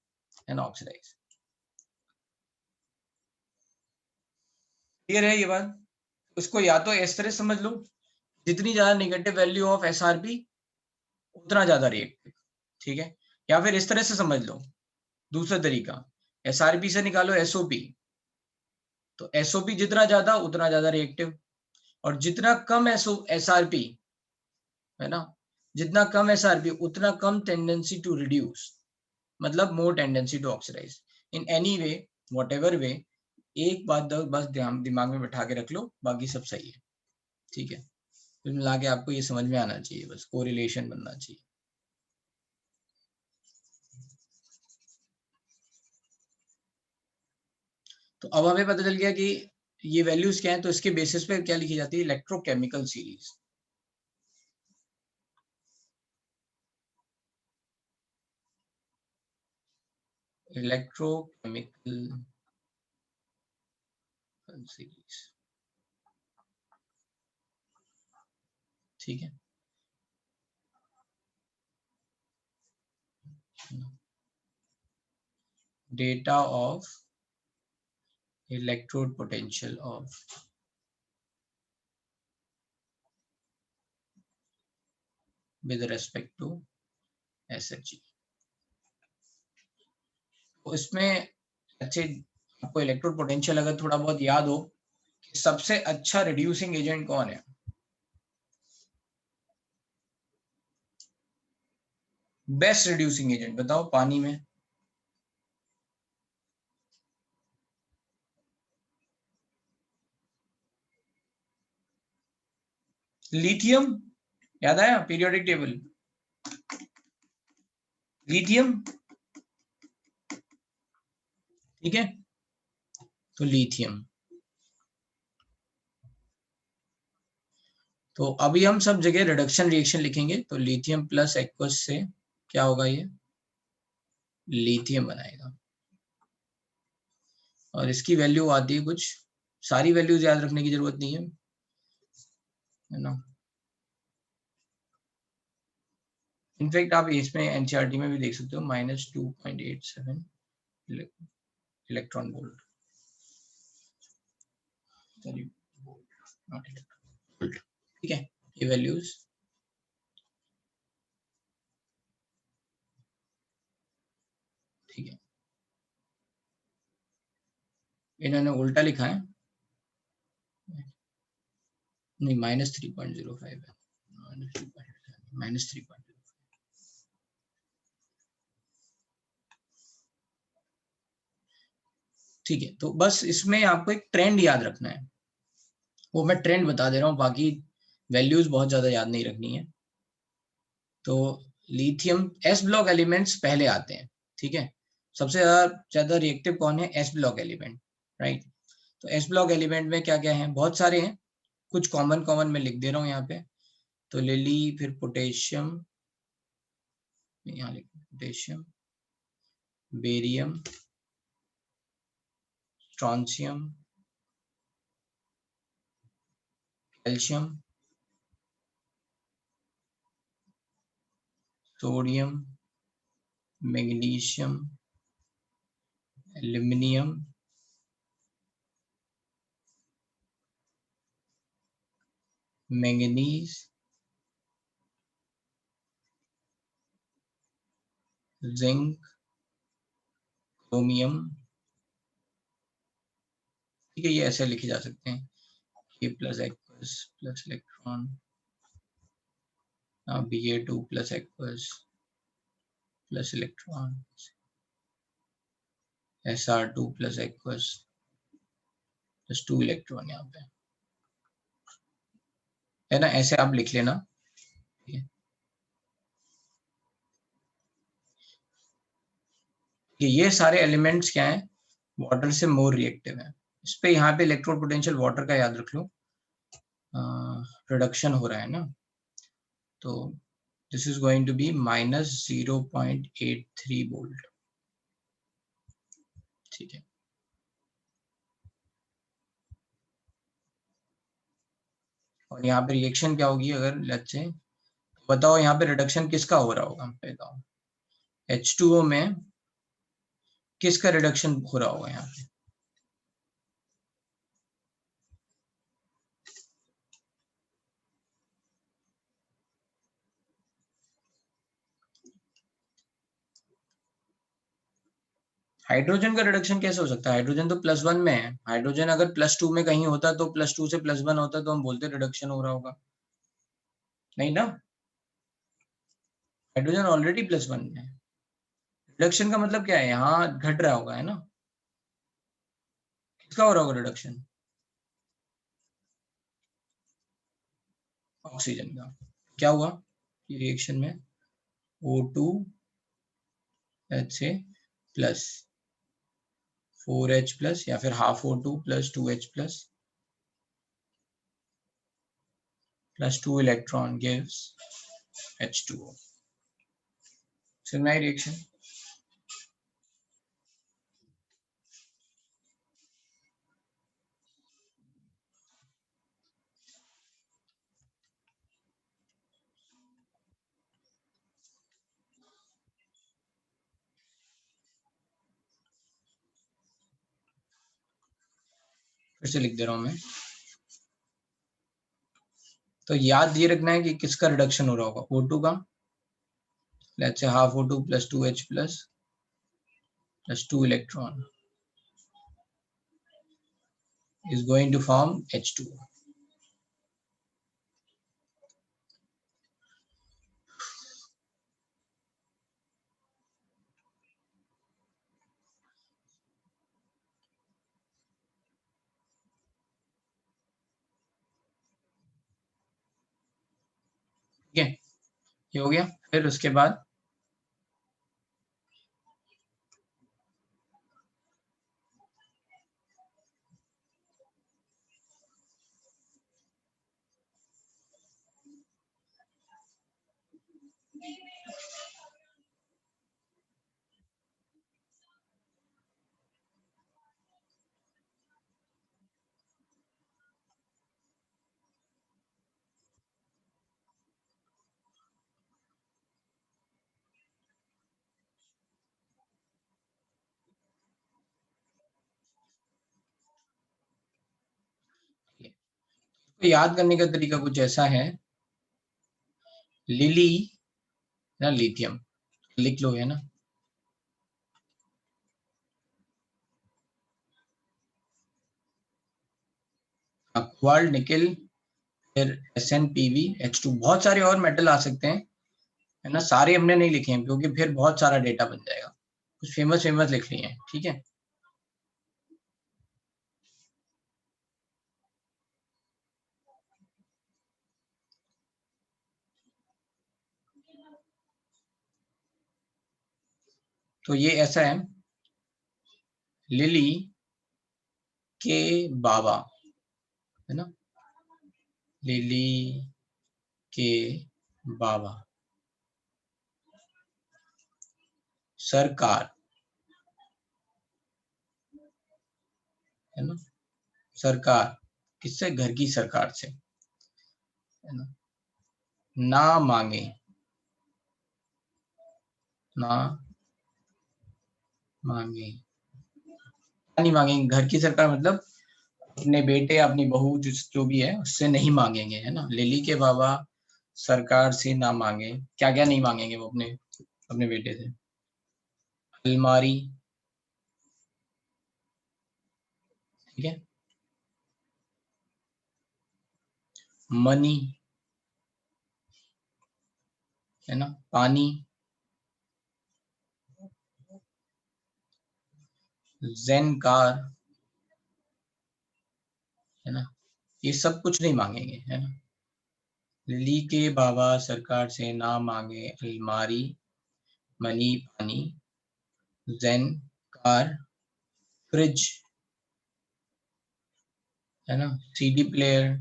है ना, ऑक्सीडाइज। क्लियर है ये बात? उसको या तो इस तरह समझ लो, जितनी ज्यादा नेगेटिव वैल्यू ऑफ एसआरपी उतना ज्यादा रिएक्टिव, ठीक है। या फिर इस तरह से समझ लो, दूसरा तरीका, एसआरपी से निकालो एसओपी, तो एसओपी जितना ज्यादा उतना ज्यादा रिएक्टिव, और जितना कम एसआरपी, है ना, जितना कम एसआरपी उतना कम टेंडेंसी टू रिड्यूस, मतलब more tendency to oxidise. In any way, whatever way, एक बात बस दिमाग में बैठा के रख लो, बाकी सब सही है, ठीक है। कुल मिला के आपको ये समझ में आना चाहिए, बस कोरिलेशन बनना चाहिए। तो अब हमें पता चल गया कि ये वैल्यूज क्या है, तो इसके बेसिस पे क्या लिखी जाती है, इलेक्ट्रोकेमिकल सीरीज। इलेक्ट्रोकेमिकल सीरीज, ठीक है। Data of electrode potential of with respect to SHG। तो इसमें अच्छे आपको इलेक्ट्रोड पोटेंशियल अगर थोड़ा बहुत याद हो कि सबसे अच्छा रिड्यूसिंग एजेंट कौन है, बेस्ट रिड्यूसिंग एजेंट बताओ पानी में, लिथियम, याद आया पीरियोडिक टेबल, लिथियम, ठीक है। तो लिथियम, तो अभी हम सब जगह रिडक्शन रिएक्शन लिखेंगे, तो लिथियम प्लस एक्वस से क्या होगा, ये लिथियम बनाएगा, और इसकी वैल्यू आती है कुछ, सारी वैल्यूज याद रखने की जरूरत नहीं है ना। इनफैक्ट आप इसमें एनसीईआरटी में भी देख सकते हो, -2.87 electron volt, sorry not electron. ठीक है, ये वैल्यूज ठीक है, इन्होंने उल्टा लिखा है, नहीं -3.05 है, -3.05। ठीक है, तो बस इसमें आपको एक ट्रेंड याद रखना है, वो मैं ट्रेंड बता दे रहा हूँ, बाकी वैल्यूज बहुत ज्यादा याद नहीं रखनी है। तो लिथियम एस ब्लॉक एलिमेंट्स पहले आते हैं, ठीक है। सबसे ज्यादा रिएक्टिव कौन है? S block element, right. तो एस ब्लॉक एलिमेंट में क्या क्या है? बहुत सारे हैं, कुछ कॉमन कॉमन मैं लिख दे रहा हूँ यहाँ पे। तो ले ली, फिर पोटेशियम, यहाँ लिख potassium, barium, strontium, calcium, sodium, magnesium, aluminium, manganese, zinc, chromium. ठीक है, ये ऐसे लिखे जा सकते हैं, K plus aqueous plus electron, Ba2 plus aqueous plus electron, Sr2 plus aqueous plus 2 electron, यहाँ पे है ना, ऐसे आप लिख लेना। ये सारे एलिमेंट्स क्या हैं? वाटर से मोर रिएक्टिव है। इस पे यहाँ पे इलेक्ट्रोड पोटेंशियल वाटर का याद रख लो, रिडक्शन हो रहा है ना, तो this is going to be -0.83 volt. ठीक है, और यहाँ पे रिएक्शन क्या होगी? अगर लेट्स से बताओ यहाँ पे रिडक्शन किसका हो रहा होगा? बताओ H2O में किसका रिडक्शन हो रहा होगा यहाँ पे? हाइड्रोजन का रिडक्शन कैसे हो सकता है? हाइड्रोजन तो +1 में है, हाइड्रोजन अगर +2 में कहीं होता तो +2 से +1 होता तो हम बोलते रिडक्शन हो रहा होगा, नहीं ना। हाइड्रोजन ऑलरेडी +1 में है, रिडक्शन का मतलब क्या है? यहाँ घट रहा होगा, है ना। किसका हो रहा होगा रिडक्शन? ऑक्सीजन का। क्या हुआ ये रिएक्शन में? O2 HA plus 4H plus, या फिर half O2 plus 2H plus 2 electron gives H2O। Signal reaction. फिर से लिख दे रहा हूं मैं, तो याद ये रखना है कि किसका रिडक्शन हो रहा होगा? O2 का, let's say half O2 plus 2H plus 2 electron is going to form H2O। ठीक है, ये हो गया। फिर उसके बाद तो याद करने का तरीका कुछ ऐसा है, लिली ना लिथियम लिख लो है ना, क्वार्ट निकल, फिर SnPV H2, बहुत सारे और मेटल आ सकते हैं है ना, सारे हमने नहीं लिखे हैं क्योंकि फिर बहुत सारा डेटा बन जाएगा, कुछ फेमस फेमस लिख लिए हैं, ठीक है। तो ये ऐसा है, लिली के बाबा है ना, लिली के बाबा सरकार है ना, सरकार किससे, घर की सरकार से है ना मांगे, ना मांगे, नहीं मांगेंगे, घर की सरकार मतलब अपने बेटे अपनी बहू जो भी है उससे नहीं मांगेंगे है ना, लिली के बाबा सरकार से ना मांगे, क्या क्या नहीं मांगेंगे वो अपने अपने बेटे से, अलमारी, ठीक है, मनी है ना, पानी, जेन कार है ना, ये सब कुछ नहीं मांगेंगे है ना, लिली के बाबा सरकार से ना मांगे अलमारी, मनी, पानी, जेन कार, फ्रिज है ना, CD प्लेयर,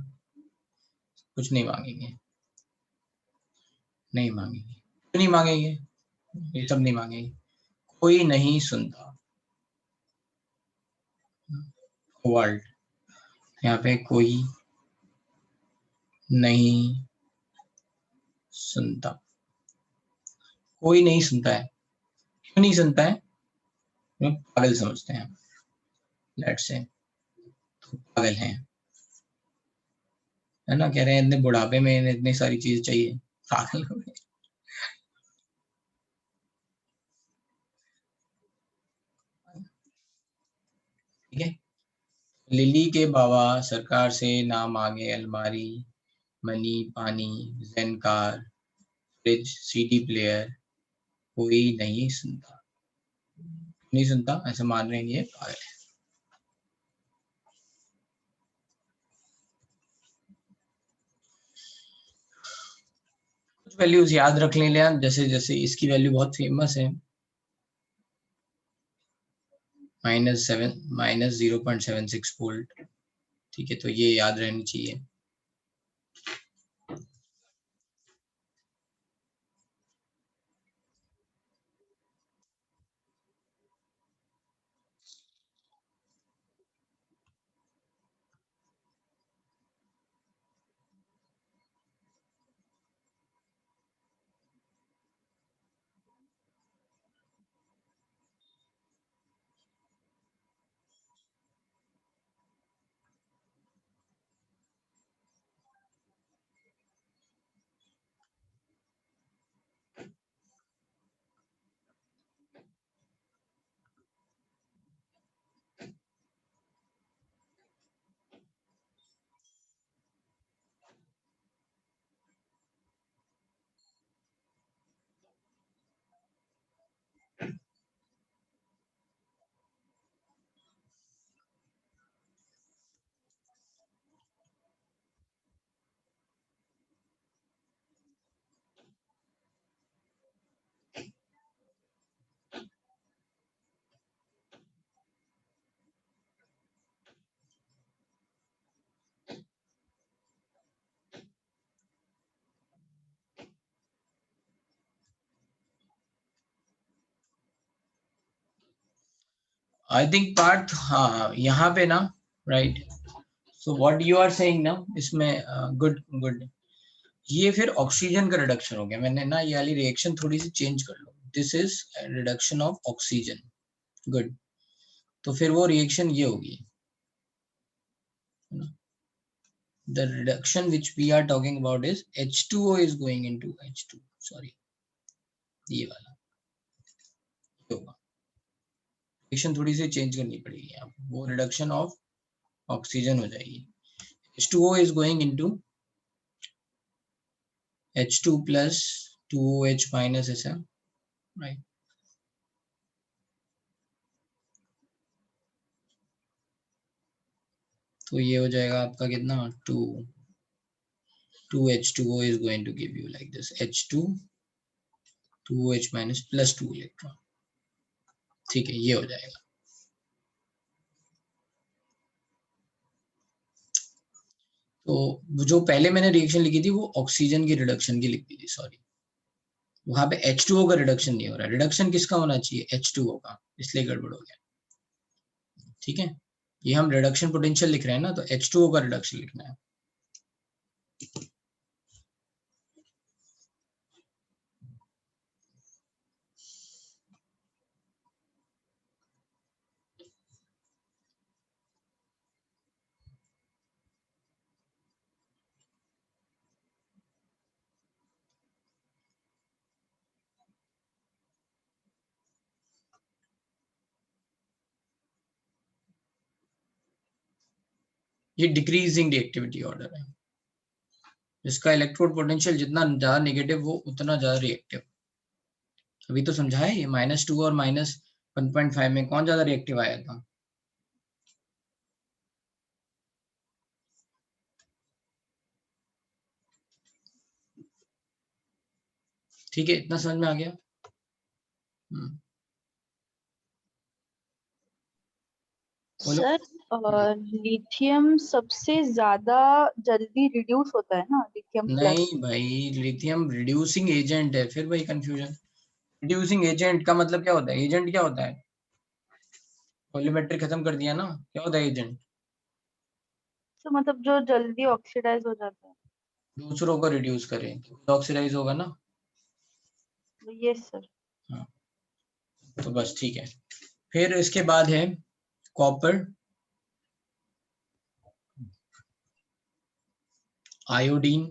कुछ नहीं मांगेंगे, नहीं मांगेंगे, क्यों नहीं मांगेंगे, ये सब नहीं मांगेंगे, कोई नहीं सुनता, वर्ल्ड, यहाँ पे कोई नहीं सुनता, कोई नहीं सुनता है, क्यों नहीं सुनता है, पागल समझते हैं, लेट्स से तो पागल हैं है ना, कह रहे हैं इतने बुढ़ापे में इन्हें इतनी सारी चीज चाहिए, पागल हो गए, ठीक है। लिली के बाबा सरकार से ना मांगे अलमारी, मनी, पानी, जेन कार, फ्रिज, CD प्लेयर, कोई नहीं सुनता, नहीं सुनता ऐसे मान रहे हैं ये पागल है। कुछ वैल्यूज याद रख लें, जैसे जैसे इसकी वैल्यू बहुत फेमस है, -0.76 वोल्ट, ठीक है, तो ये याद रहनी चाहिए। आई थिंक पार्ट, हाँ यहाँ पे ना, right, so what you are saying ना इसमें, गुड गुड, ये फिर ऑक्सीजन का रिडक्शन हो गया, मैंने ना ये वाली रिएक्शन थोड़ी सी चेंज कर लो, this is reduction of oxygen, good, तो फिर वो रिएक्शन ये होगी है ना, the reduction which we are talking about is H2O is going into H2, sorry, ये वाला होगा, रिएक्शन थोड़ी सी चेंज करनी पड़ेगी यहाँ, वो रिडक्शन ऑफ ऑक्सीजन हो जाएगी, H2O is going into H2 plus 2OH minus ऐसा, right? तो ये हो जाएगा आपका कितना 2H2O is going to give you like this H2 2OH minus plus 2 electron, ठीक है, ये हो जाएगा। तो जो पहले मैंने रिएक्शन लिखी थी वो ऑक्सीजन की रिडक्शन की लिखी थी, सॉरी, वहां पे H2O का रिडक्शन नहीं हो रहा, रिडक्शन किसका होना चाहिए H2O का, इसलिए गड़बड़ हो गया, ठीक है। ये हम रिडक्शन पोटेंशियल लिख रहे हैं ना, तो H2O का रिडक्शन लिखना है। ये डिक्रीजिंग रिएक्टिविटी ऑर्डर है, जिसका इलेक्ट्रोड पोटेंशियल जितना ज्यादा नेगेटिव हो उतना ज्यादा रिएक्टिव। अभी तो समझा है, ये -2 और -1.5 में कौन ज्यादा रिएक्टिव आया था? ठीक है, इतना समझ में आ गया। सर लिथियम सबसे ज्यादा जल्दी रिड्यूस होता है ना, लिथियम नहीं भाई, लिथियम रिड्यूसिंग एजेंट है, फिर भाई कंफ्यूजन। रिड्यूसिंग एजेंट का मतलब क्या होता है? एजेंट क्या होता है? वॉल्यूमेट्रिक खत्म कर दिया ना, क्या होता है एजेंट? तो मतलब जो जल्दी ऑक्सीडाइज हो जाता है, दूसरों को रिड्यूस करें तो ऑक्सीडाइज होगा ना। Yes sir. हाँ, तो बस ठीक है। फिर इसके बाद है कॉपर, आयोडीन,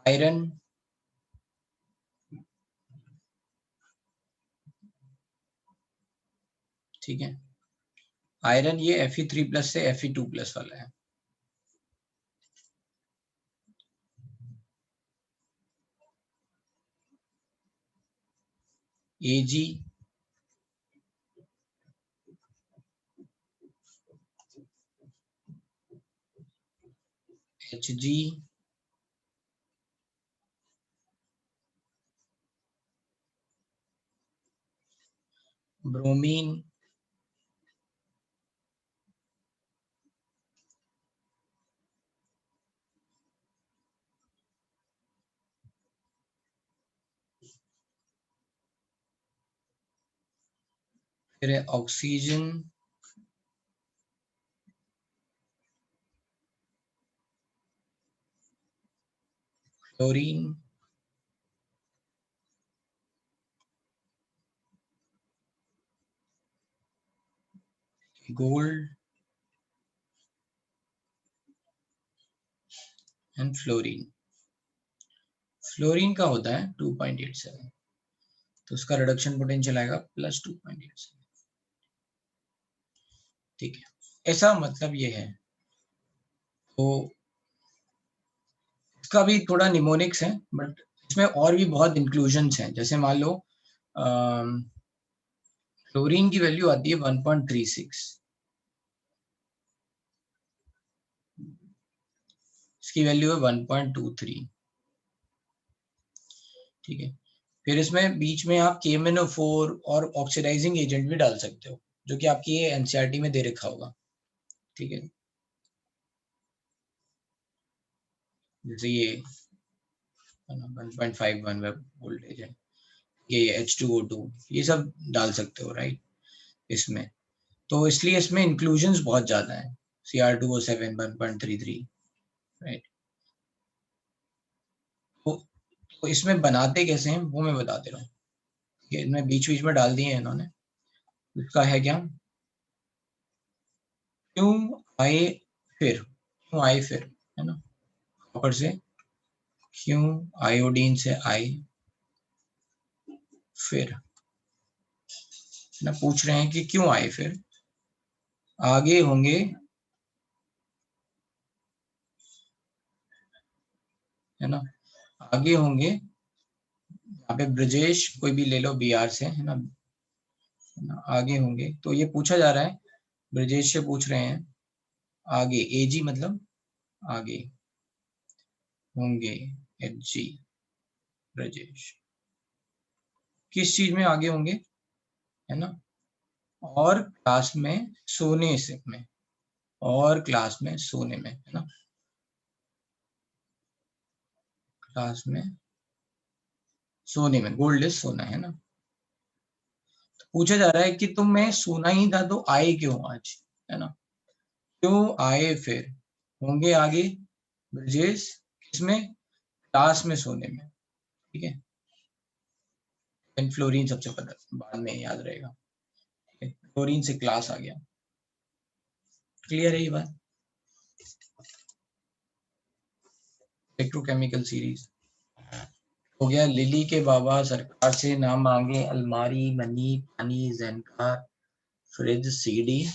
आयरन, ठीक है। आयरन ये Fe3+ से Fe2+ वाला है। Ag, Hg, ब्रोमीन, फिर है oxygen, chlorine, gold and fluorine. Fluorine का होता है 2.87, तो उसका रिडक्शन पोटेंशियल आएगा +2.87, ठीक है। ऐसा मतलब ये है। तो इसका भी थोड़ा निमोनिक्स है, बट इसमें और भी बहुत इंक्लूजन्स हैं। जैसे मान लो क्लोरीन की वैल्यू आती है 1.36, इसकी वैल्यू है 1.23, ठीक है। फिर इसमें बीच में आप KMnO4 और ऑक्सीडाइजिंग एजेंट भी डाल सकते हो, जो कि आपकी ये NCERT में दे रखा होगा, ठीक है। जैसे ये 1.51 वेब वोल्टेज है, ये H2O2, ये सब डाल सकते हो, राइट, इसमें। तो इसलिए इसमें इंक्लूजन्स बहुत ज्यादा है, Cr2O7 1.33, राइट। तो इसमें बनाते कैसे हैं वो मैं बता दे रहा हूँ। ये मैं बीच बीच में डाल दिए हैं इन्होंने। इसका है क्या, क्यों आए फिर, क्यों आए फिर, है ना, कॉपर से क्यों, आयोडीन से आई फिर, ना पूछ रहे हैं कि क्यों आए फिर, आगे होंगे, है ना, आगे होंगे, यहाँ पे ब्रजेश कोई भी ले लो BR से, है ना, आगे होंगे। तो ये पूछा जा रहा है, ब्रजेश से पूछ रहे हैं आगे, AG मतलब आगे होंगे, HG ब्रजेश किस चीज में आगे होंगे, है ना, और क्लास में सोने से में, और क्लास में सोने में, है ना, क्लास में सोने में, गोल्ड इज सोना, है ना। तो पूछा जा रहा है कि तुम में सोना ही था तो आए क्यों आज, है ना, क्यों आए फिर, होंगे आगे ब्रजेश किसमें, क्लास में सोने में, ठीक है। फ्लोरीन सबसे बाद में याद रहेगा, फ्लोरीन से क्लास आ गया। क्लियर है ये बात। इलेक्ट्रोकेमिकल सीरीज हो गया। लिली के बाबा सरकार से ना मांगे अलमारी, मनी, पानी, ज़ेनकार, फ्रिज, CD।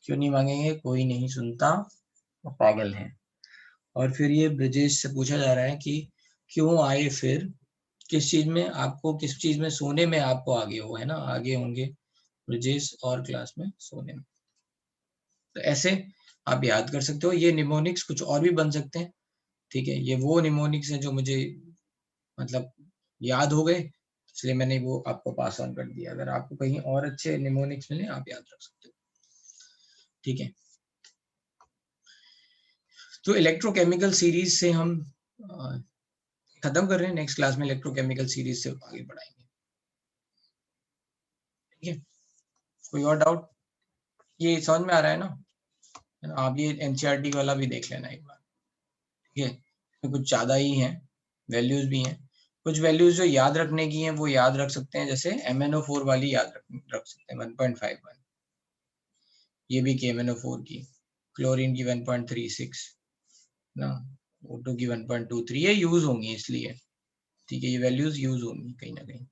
क्यों नहीं मांगेंगे, कोई नहीं सुनता, वो पागल है। और फिर ये ब्रजेश से पूछा जा रहा है कि क्यों आए फिर, किस चीज में आपको, किस चीज में, सोने में आपको आगे हो, है ना, आगे होंगे ब्रजेश और क्लास में सोने में। तो ऐसे आप याद कर सकते हो। ये निमोनिक्स कुछ और भी बन सकते हैं, ठीक है। ये वो निमोनिक्स है जो मुझे मतलब याद हो गए, इसलिए मैंने वो आपको पास ऑन कर दिया। अगर आपको कहीं और अच्छे निमोनिक्स मिले आप याद रख सकते हो, ठीक है। तो इलेक्ट्रोकेमिकल सीरीज से हम खत्म कर रहे हैं। नेक्स्ट क्लास में इलेक्ट्रोकेमिकल सीरीज से आगे बढ़ाएंगे, ठीक है। कोई और डाउट, ये समझ में आ रहा है ना। आप ये NCERT वाला भी देख लेना एक बार, ठीक है। तो कुछ ज्यादा ही हैं, वैल्यूज भी हैं, कुछ वैल्यूज जो याद रखने की हैं वो याद रख सकते हैं, जैसे MnO4 वाली याद रख सकते हैं 1.51, ये भी की MnO4 की, क्लोरीन की 1.36 ना, O2 की 1.23, ये यूज होंगी इसलिए, ठीक है, ये वैल्यूज यूज होंगी कहीं ना कहीं।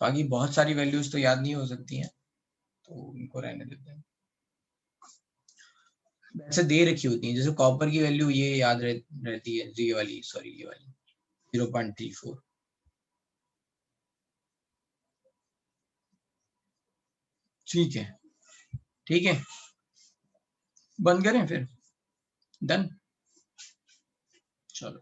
बाकी बहुत सारी वैल्यूज तो याद नहीं हो सकती हैं, तो इनको रहने देते हैं। वैसे दे रखी होती है, जैसे कॉपर की वैल्यू ये याद रहती है, ये वाली 0.34, ठीक है, ठीक है। बंद करें फिर, डन, चलो।